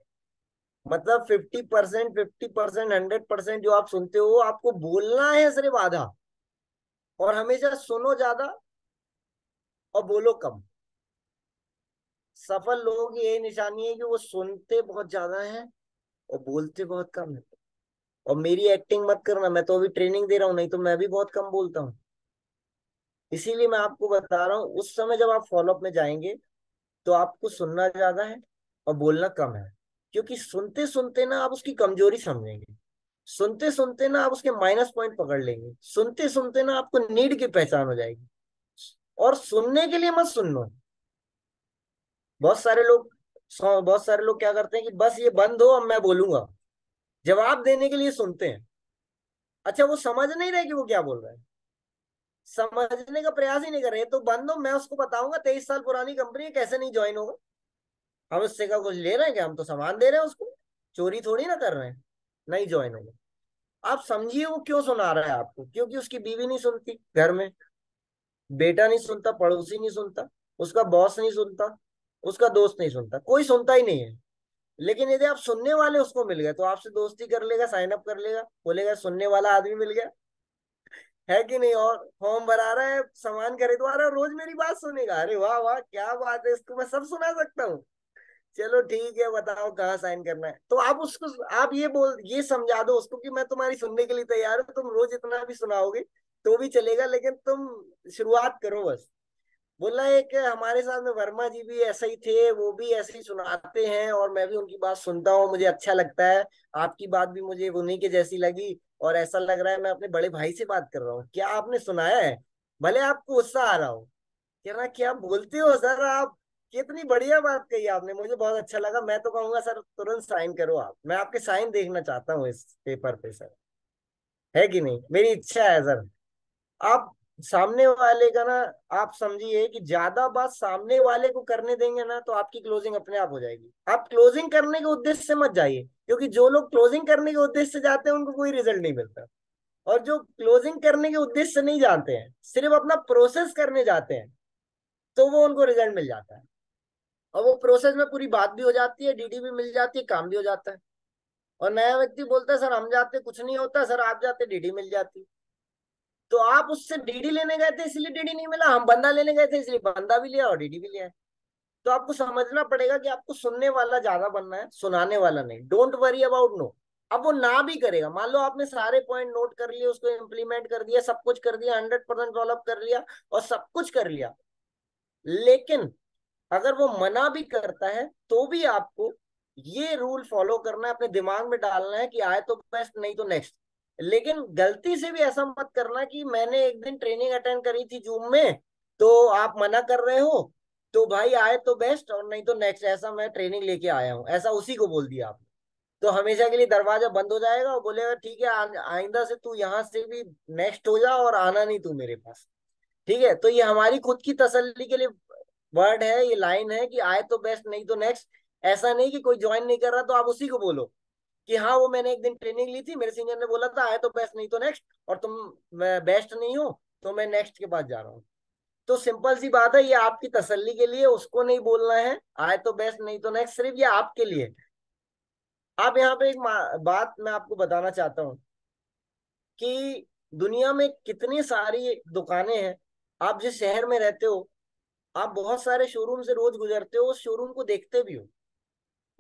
मतलब 50%, 50%, 100% जो आप सुनते हो आपको बोलना है सिर्फ आधा। और हमेशा सुनो ज्यादा और बोलो कम। सफल लोगों की यही निशानी है कि वो सुनते बहुत ज्यादा है और बोलते बहुत कम है। और मेरी एक्टिंग मत करना, मैं तो अभी ट्रेनिंग दे रहा हूँ, नहीं तो मैं भी बहुत कम बोलता हूँ। इसीलिए मैं आपको बता रहा हूँ, उस समय जब आप फॉलोअप में जाएंगे तो आपको सुनना ज्यादा है और बोलना कम है। क्योंकि सुनते सुनते ना आप उसकी कमजोरी समझेंगे, सुनते सुनते ना आप उसके माइनस पॉइंट पकड़ लेंगे, सुनते सुनते ना आपको नीड की पहचान हो जाएगी। और सुनने के लिए मत सुनो। बहुत सारे लोग बहुत सारे लोग क्या करते हैं कि बस ये बंद हो अब मैं बोलूंगा, जवाब देने के लिए सुनते हैं। अच्छा वो समझ नहीं रहे कि वो क्या बोल रहे हैं, समझने का प्रयास ही नहीं कर रहे, तो बंद हो, मैं उसको बताऊंगा 23 साल पुरानी कंपनी है, कैसे नहीं ज्वाइन होगा। हम उससे का कुछ ले रहे हैं क्या? हम तो सामान दे रहे हैं उसको, चोरी थोड़ी ना कर रहे हैं। नहीं ज्वाइन होगा। आप समझिए वो क्यों सुना रहा है आपको, क्योंकि उसकी बीवी नहीं सुनती घर में, बेटा नहीं सुनता, पड़ोसी नहीं सुनता, उसका बॉस नहीं सुनता, उसका दोस्त नहीं सुनता, कोई सुनता ही नहीं है। लेकिन यदि आप सुनने वाले उसको मिल गए तो आपसे दोस्ती कर लेगा, साइन अप कर लेगा, बोलेगा सुनने वाला आदमी मिल गया। है कि नहीं? और फॉर्म भरा रहा है, सामान खरीदवा रहा है, रोज मेरी बात सुनेगा, अरे वाह वाह क्या बात है, इसको मैं सब सुना सकता हूँ। चलो ठीक है, बताओ कहाँ साइन करना है। तो आप उसको, आप ये समझा दो उसको कि मैं तुम्हारी सुनने के लिए तैयार हूँ, तुम रोज इतना भी सुनाओगे तो भी चलेगा, लेकिन तुम शुरुआत करो बस। बोला एक हमारे साथ में वर्मा जी भी ऐसे ही थे, वो भी ऐसे ही सुनाते हैं और मैं भी उनकी बात सुनता हूँ, मुझे अच्छा लगता है। आपकी बात भी मुझे उन्हीं के जैसी लगी, और ऐसा लग रहा है मैं अपने बड़े भाई से बात कर रहा हूँ, क्या आपने सुनाया है? भले आपको गुस्सा आ रहा हो, कह रहा क्या बोलते हो सर आप, कितनी बढ़िया बात कही आपने, मुझे बहुत अच्छा लगा, मैं तो कहूंगा सर तुरंत साइन करो आप, मैं आपके साइन देखना चाहता हूँ इस पेपर पे सर। है कि नहीं? मेरी इच्छा है सर। आप सामने वाले का ना, आप समझिए कि ज्यादा बात सामने वाले को करने देंगे ना तो आपकी क्लोजिंग अपने आप हो जाएगी। आप क्लोजिंग करने के उद्देश्य से मत जाइए, क्योंकि जो लोग क्लोजिंग करने के उद्देश्य से जाते हैं उनको कोई रिजल्ट नहीं मिलता। और जो क्लोजिंग करने के उद्देश्य से नहीं जाते हैं, सिर्फ अपना प्रोसेस करने जाते हैं, तो वो उनको रिजल्ट मिल जाता है। और वो प्रोसेस में पूरी बात भी हो जाती है, डीडी भी मिल जाती है, काम भी हो जाता है। और नया व्यक्ति बोलता है सर हम जाते कुछ नहीं होता, सर आप जाते डीडी मिल जाती। तो आप उससे डीडी लेने गए थे इसलिए डीडी नहीं मिला, हम बंदा लेने गए थे इसलिए बंदा भी लिया और डीडी भी लिया है। तो आपको समझना पड़ेगा कि आपको सुनने वाला ज्यादा बनना है, सुनाने वाला नहीं। Don't worry about no. अब वो ना भी करेगा, मान लो आपने सारे पॉइंट नोट कर लिए, उसको इम्प्लीमेंट कर दिया, सब कुछ कर दिया, 100% डेवलप कर लिया और सब कुछ कर लिया, लेकिन अगर वो मना भी करता है तो भी आपको ये रूल फॉलो करना है, अपने दिमाग में डालना है कि आए तो बेस्ट नहीं तो नेक्स्ट। लेकिन गलती से भी ऐसा मत करना कि मैंने एक दिन ट्रेनिंग अटेंड करी थी जूम में, तो आप मना कर रहे हो, तो भाई आए तो बेस्ट और नहीं तो नेक्स्ट, ऐसा मैं ट्रेनिंग लेके आया हूँ, ऐसा उसी को बोल दिया आपने। तो हमेशा के लिए दरवाजा बंद हो जाएगा और बोलेगा ठीक है आइंदा से तू यहाँ से भी नेक्स्ट हो जा और आना नहीं तू मेरे पास। ठीक है? तो ये हमारी खुद की तसल्ली के लिए वर्ड है, ये लाइन है कि आए तो बेस्ट नहीं तो नेक्स्ट। ऐसा नहीं कि कोई ज्वाइन नहीं कर रहा तो आप उसी को बोलो कि हाँ वो मैंने एक दिन ट्रेनिंग ली थी, मेरे सीनियर ने बोला था आए तो बेस्ट नहीं तो नेक्स्ट, और तुम बेस्ट नहीं हो तो मैं नेक्स्ट के पास जा रहा हूँ। तो सिंपल सी बात है, ये आपकी तसल्ली के लिए, उसको नहीं बोलना है, आए तो बेस्ट नहीं तो नेक्स्ट, सिर्फ ये आपके लिए। आप यहाँ पे एक बात मैं आपको बताना चाहता हूँ कि दुनिया में कितनी सारी दुकानें हैं। आप जिस शहर में रहते हो, आप बहुत सारे शोरूम से रोज गुजरते हो, उस शोरूम को देखते भी हो,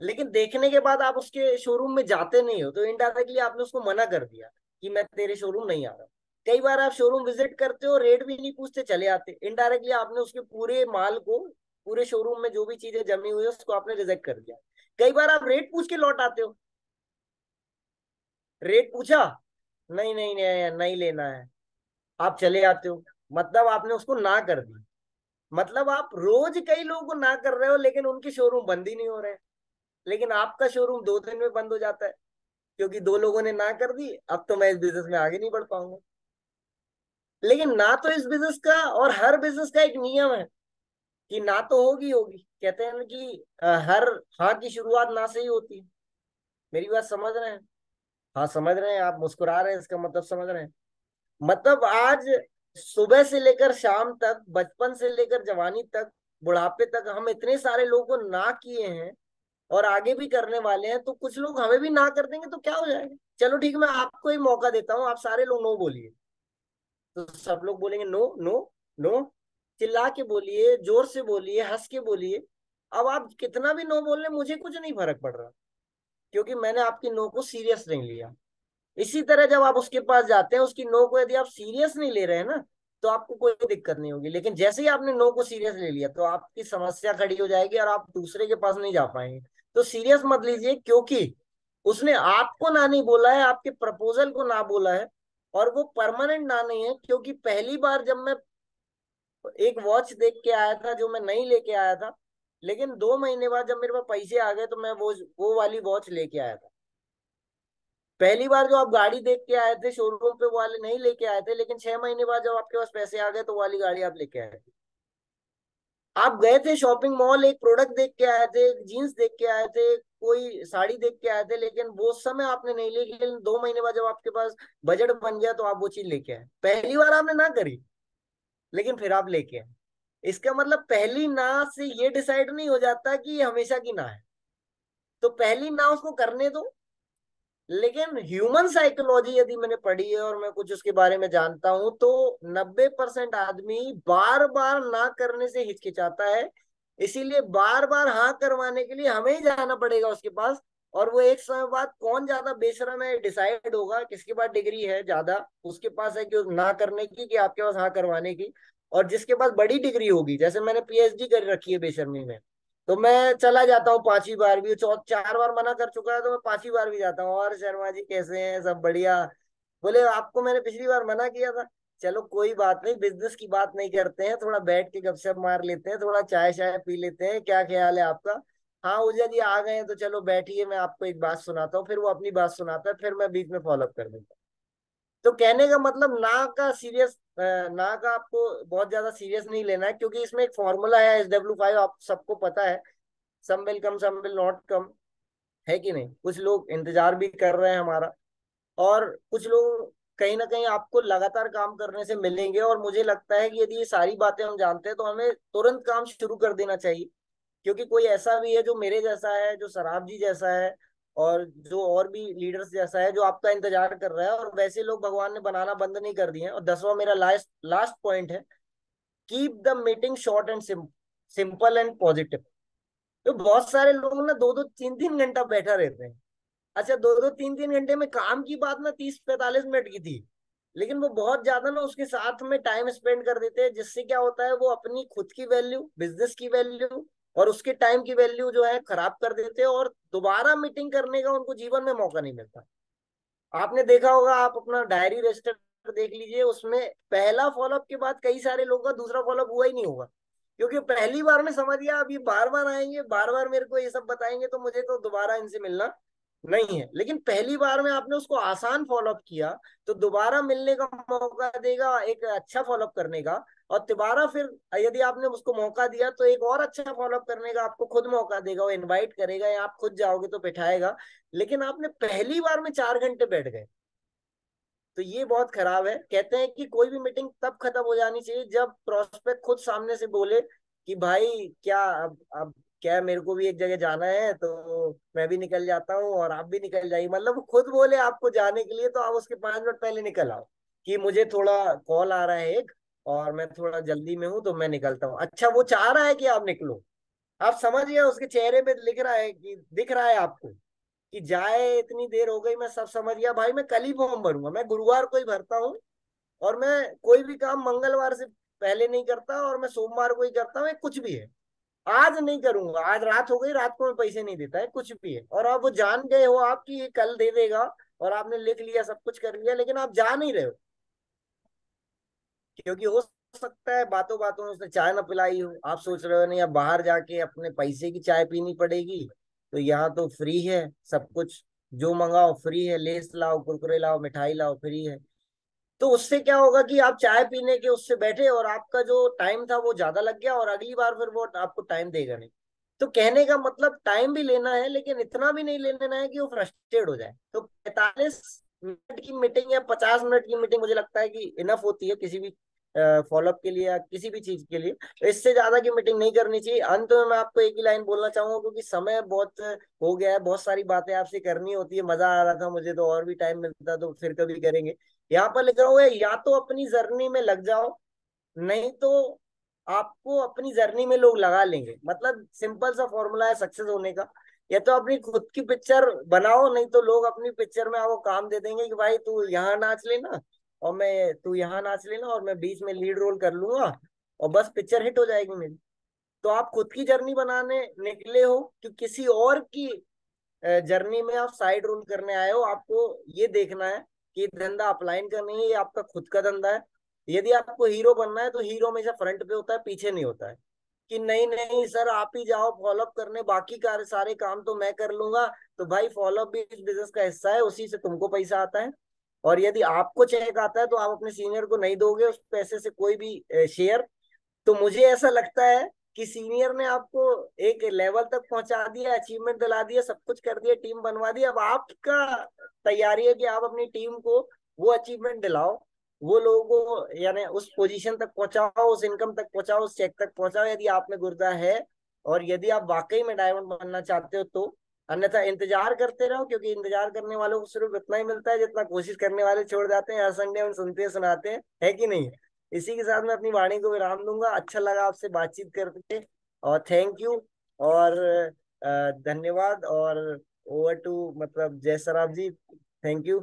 लेकिन देखने के बाद आप उसके शोरूम में जाते नहीं हो, तो इनडायरेक्टली आपने उसको मना कर दिया कि मैं तेरे शोरूम नहीं आ रहा। कई बार आप शोरूम विजिट करते हो, रेट भी नहीं पूछते चले आते, इनडायरेक्टली आपने उसके पूरे माल को, पूरे शोरूम में जो भी चीजें जमी हुई है उसको आपने रिजेक्ट कर दिया। कई बार आप रेट पूछ के लौट आते हो, रेट पूछा, नहीं नहीं नहीं, नहीं लेना है, आप चले आते हो, मतलब आपने उसको ना कर दी। मतलब आप रोज कई लोगों को ना कर रहे हो, लेकिन उनके शोरूम बंद ही नहीं हो रहे हैं, लेकिन आपका शोरूम 2 दिन में बंद हो जाता है, क्योंकि 2 लोगों ने ना कर दी, अब तो मैं इस बिजनेस में आगे नहीं बढ़ पाऊंगा। लेकिन ना तो इस बिजनेस का, और हर बिजनेस का एक नियम है कि ना तो होगी होगी, कहते हैं ना कि हर हाँ की शुरुआत ना से ही होती है। मेरी बात समझ रहे हैं? हाँ समझ रहे हैं, आप मुस्कुरा रहे हैं, इसका मतलब समझ रहे हैं। मतलब आज सुबह से लेकर शाम तक, बचपन से लेकर जवानी तक, बुढ़ापे तक, हम इतने सारे लोगों को ना किए हैं और आगे भी करने वाले हैं, तो कुछ लोग हमें भी ना कर देंगे तो क्या हो जाएगा। चलो ठीक है, मैं आपको ही मौका देता हूँ, आप सारे लोग नो बोलिए। तो सब लोग बोलेंगे नो नो नो, चिल्ला के बोलिए, जोर से बोलिए, हंस के बोलिए। अब आप कितना भी नो बोल रहे, मुझे कुछ नहीं फर्क पड़ रहा, क्योंकि मैंने आपकी नो को सीरियस नहीं लिया। इसी तरह जब आप उसके पास जाते हैं, उसकी नो को यदि आप सीरियस नहीं ले रहे हैं ना, तो आपको कोई दिक्कत नहीं होगी। लेकिन जैसे ही आपने नो को सीरियस ले लिया, तो आपकी समस्या खड़ी हो जाएगी और आप दूसरे के पास नहीं जा पाएंगे। तो सीरियस मत लीजिए, क्योंकि उसने आपको ना नहीं बोला है, आपके प्रपोजल को ना बोला है, और वो परमानेंट ना नहीं है। क्योंकि पहली बार जब मैं एक वॉच देख के आया था जो मैं नहीं लेके आया था, लेकिन 2 महीने बाद जब मेरे पास पैसे आ गए, तो मैं वो वाली वॉच लेके आया था। पहली बार जो आप गाड़ी देख के आए थे शोरूम पे, वो वाले नहीं लेके आए थे, लेकिन 6 महीने बाद जब आपके पास पैसे आ गए, तो वो वाली गाड़ी आप लेके आए थे। आप गए थे शॉपिंग मॉल, एक प्रोडक्ट देख के आए थे, जीन्स देख के आए थे, कोई साड़ी देख के आए थे, लेकिन वो उस समय आपने नहीं ली, लेकिन 2 महीने बाद जब आपके पास बजट बन गया, तो आप वो चीज लेके आए। पहली बार आपने ना करी, लेकिन फिर आप लेके आए। इसका मतलब पहली ना से ये डिसाइड नहीं हो जाता कि ये हमेशा की ना है। तो पहली ना उसको करने दो। लेकिन ह्यूमन साइकोलॉजी यदि मैंने पढ़ी है और मैं कुछ उसके बारे में जानता हूं, तो 90% आदमी बार बार ना करने से हिचकिचाता है। इसीलिए बार बार हाँ करवाने के लिए हमें ही जाना पड़ेगा उसके पास। और वो एक समय बाद कौन ज्यादा बेशरम है डिसाइड होगा, किसके पास डिग्री है ज्यादा, उसके पास है कि ना करने की, कि आपके पास हाँ करवाने की। और जिसके पास बड़ी डिग्री होगी, जैसे मैंने पीएचडी कर रखी है बेशर्मी में, तो मैं चला जाता हूँ 5वीं बार भी। 4 बार मना कर चुका है, तो मैं 5वीं बार भी जाता हूँ। और शर्मा जी कैसे हैं, सब बढ़िया? बोले आपको मैंने पिछली बार मना किया था। चलो कोई बात नहीं, बिजनेस की बात नहीं करते हैं, थोड़ा बैठ के गपशप मार लेते हैं, थोड़ा चाय शाय पी लेते हैं, क्या ख्याल है आपका? हाँ ऊर्जा जी आ गए हैं, तो चलो बैठिए, मैं आपको एक बात सुनाता हूँ। फिर वो अपनी बात सुनाता है, फिर मैं बीच में फॉलोअप कर देता हूँ। तो कहने का मतलब ना का सीरियस, ना का आपको बहुत ज्यादा सीरियस नहीं लेना है, क्योंकि इसमें एक फॉर्मूला है SW5, आप सबको पता है। Some will come, some will not come, है कि नहीं? कुछ लोग इंतजार भी कर रहे हैं हमारा, और कुछ लोग कहीं ना कहीं आपको लगातार काम करने से मिलेंगे। और मुझे लगता है कि यदि ये सारी बातें हम जानते हैं, तो हमें तुरंत काम शुरू कर देना चाहिए। क्योंकि कोई ऐसा भी है जो मेरे जैसा है, जो सराब जी जैसा है, और जो और भी लीडर्स जैसा है, जो आपका इंतजार कर रहा है। और वैसे लोग भगवान ने बनाना बंद नहीं कर दिए हैं। और 10वां मेरा लास्ट लास्ट पॉइंट है, keep the meeting short and simple and positive. तो बहुत सारे लोग ना 2-2 3-3 घंटा बैठा रहते हैं। अच्छा, 2-2 3-3 घंटे में काम की बात ना 30-45 मिनट की थी, लेकिन वो बहुत ज्यादा ना उसके साथ में टाइम स्पेंड कर देते हैं, जिससे क्या होता है, वो अपनी खुद की वैल्यू, बिजनेस की वैल्यू और उसके टाइम की वैल्यू जो है खराब कर देते हैं, और दोबारा मीटिंग करने का उनको जीवन में मौका नहीं मिलता। आपने देखा होगा, आप अपना डायरी रजिस्टर देख लीजिए, उसमें पहला फॉलोअप के बाद कई सारे लोगों का दूसरा फॉलोअप हुआ ही नहीं होगा। क्योंकि पहली बार में समझ गया, अब ये बार बार आएंगे, बार बार मेरे को ये सब बताएंगे, तो मुझे तो दोबारा इनसे मिलना नहीं है। लेकिन पहली बार में आपने उसको आसान फॉलोअप किया, तो दोबारा मिलने का मौका देगा, एक अच्छा फॉलोअप करने का। और दोबारा फिर यदि आपने उसको मौका दिया, तो एक और अच्छा फॉलोअप करने का आपको खुद मौका देगा, वो इनवाइट करेगा, या आप खुद जाओगे तो बैठाएगा। लेकिन आपने पहली बार में 4 घंटे बैठ गए, तो ये बहुत खराब है। कहते हैं कि कोई भी मीटिंग तब खत्म हो जानी चाहिए जब प्रोस्पेक्ट खुद सामने से बोले कि भाई क्या अब क्या मेरे को भी एक जगह जाना है तो मैं भी निकल जाता हूँ और आप भी निकल जाइए। मतलब वो खुद बोले आपको जाने के लिए तो आप उसके 5 मिनट पहले निकल आओ कि मुझे थोड़ा कॉल आ रहा है एक, और मैं थोड़ा जल्दी में हूँ तो मैं निकलता हूँ। अच्छा वो चाह रहा है कि आप निकलो, आप समझिए उसके चेहरे पे लिख रहा है कि दिख रहा है आपको कि जाए इतनी देर हो गई, मैं सब समझ गया भाई, मैं कल ही फॉर्म भरूंगा, मैं गुरुवार को ही भरता हूँ और मैं कोई भी काम मंगलवार से पहले नहीं करता और मैं सोमवार को ही करता हूँ, कुछ भी है आज नहीं करूंगा, आज रात हो गई, रात को मैं पैसे नहीं देता है, कुछ भी है। और आप वो जान गए हो आपकी ये कल दे देगा और आपने लिख लिया, सब कुछ कर लिया, लेकिन आप जा नहीं रहे हो क्योंकि हो सकता है बातों बातों में उसने चाय ना पिलाई हो। आप सोच रहे हो नहीं अब बाहर जाके अपने पैसे की चाय पीनी पड़ेगी, तो यहाँ तो फ्री है सब कुछ, जो मंगाओ फ्री है, लेस लाओ, कुरकुरे लाओ, मिठाई लाओ, फ्री है। तो उससे क्या होगा कि आप चाय पीने के उससे बैठे और आपका जो टाइम था वो ज्यादा लग गया और अगली बार फिर वो आपको टाइम देगा नहीं। तो कहने का मतलब टाइम भी लेना है लेकिन इतना भी नहीं लेना है कि वो फ्रस्ट्रेट हो जाए। तो 45 मिनट की मीटिंग या 50 मिनट की मीटिंग मुझे लगता है कि इनफ होती है किसी भी फॉलोअप के लिए या किसी भी चीज के लिए। तो इससे ज्यादा की मीटिंग नहीं करनी चाहिए। अंत में मैं आपको एक ही लाइन बोलना चाहूंगा क्योंकि समय बहुत हो गया है, बहुत सारी बातें आपसे करनी होती है, मजा आ रहा था मुझे, तो और भी टाइम मिलता तो फिर कभी करेंगे। यहाँ पर लिखा हुआ है या तो अपनी जर्नी में लग जाओ, नहीं तो आपको अपनी जर्नी में लोग लगा लेंगे। मतलब सिंपल सा फॉर्मूला है सक्सेस होने का, या तो अपनी खुद की पिक्चर बनाओ, नहीं तो लोग अपनी पिक्चर में आपको काम दे देंगे कि भाई तू यहाँ नाच लेना और मैं तू यहाँ नाच लेना और मैं बीच में लीड रोल कर लूंगा और बस पिक्चर हिट हो जाएगी मेरी। तो आप खुद की जर्नी बनाने निकले हो कि किसी और की जर्नी में आप साइड रोल करने आए हो। आपको ये देखना है कि धंधा अपलाइन का नहीं है, ये आपका खुद का धंधा है। यदि आपको हीरो बनना है तो हीरो हमेशा फ्रंट पे होता है, पीछे नहीं होता है कि नहीं नहीं सर आप ही जाओ फॉलोअप करने, बाकी का सारे काम तो मैं कर लूंगा। तो भाई फॉलोअप भी इस बिजनेस का हिस्सा है, उसी से तुमको पैसा आता है। और यदि आपको चेक आता है तो आप अपने सीनियर को नहीं दोगे उस पैसे से कोई भी शेयर। तो मुझे ऐसा लगता है कि सीनियर ने आपको एक लेवल तक पहुंचा दिया, अचीवमेंट दिला दिया, सब कुछ कर दिया, टीम बनवा दी। अब आपका तैयारी है कि आप अपनी टीम को वो अचीवमेंट दिलाओ, वो लोगों को यानी उस पोजीशन तक पहुंचाओ, उस इनकम तक पहुंचाओ, उस चेक तक पहुंचाओ यदि आप में गुर्दा है। और यदि आप वाकई में डायमंड बनना चाहते हो तो अन्यथा इंतजार करते रहो, क्योंकि इंतजार करने वालों को सिर्फ इतना ही मिलता है जितना कोशिश करने वाले छोड़ जाते हैं। हर संडे हम सुनते हैं सुनाते हैं, है कि नहीं। इसी के साथ मैं अपनी वाणी को विराम दूंगा। अच्छा लगा आपसे बातचीत करके और थैंक यू और धन्यवाद। और ओवर टू मतलब जय सराब जी, थैंक यू।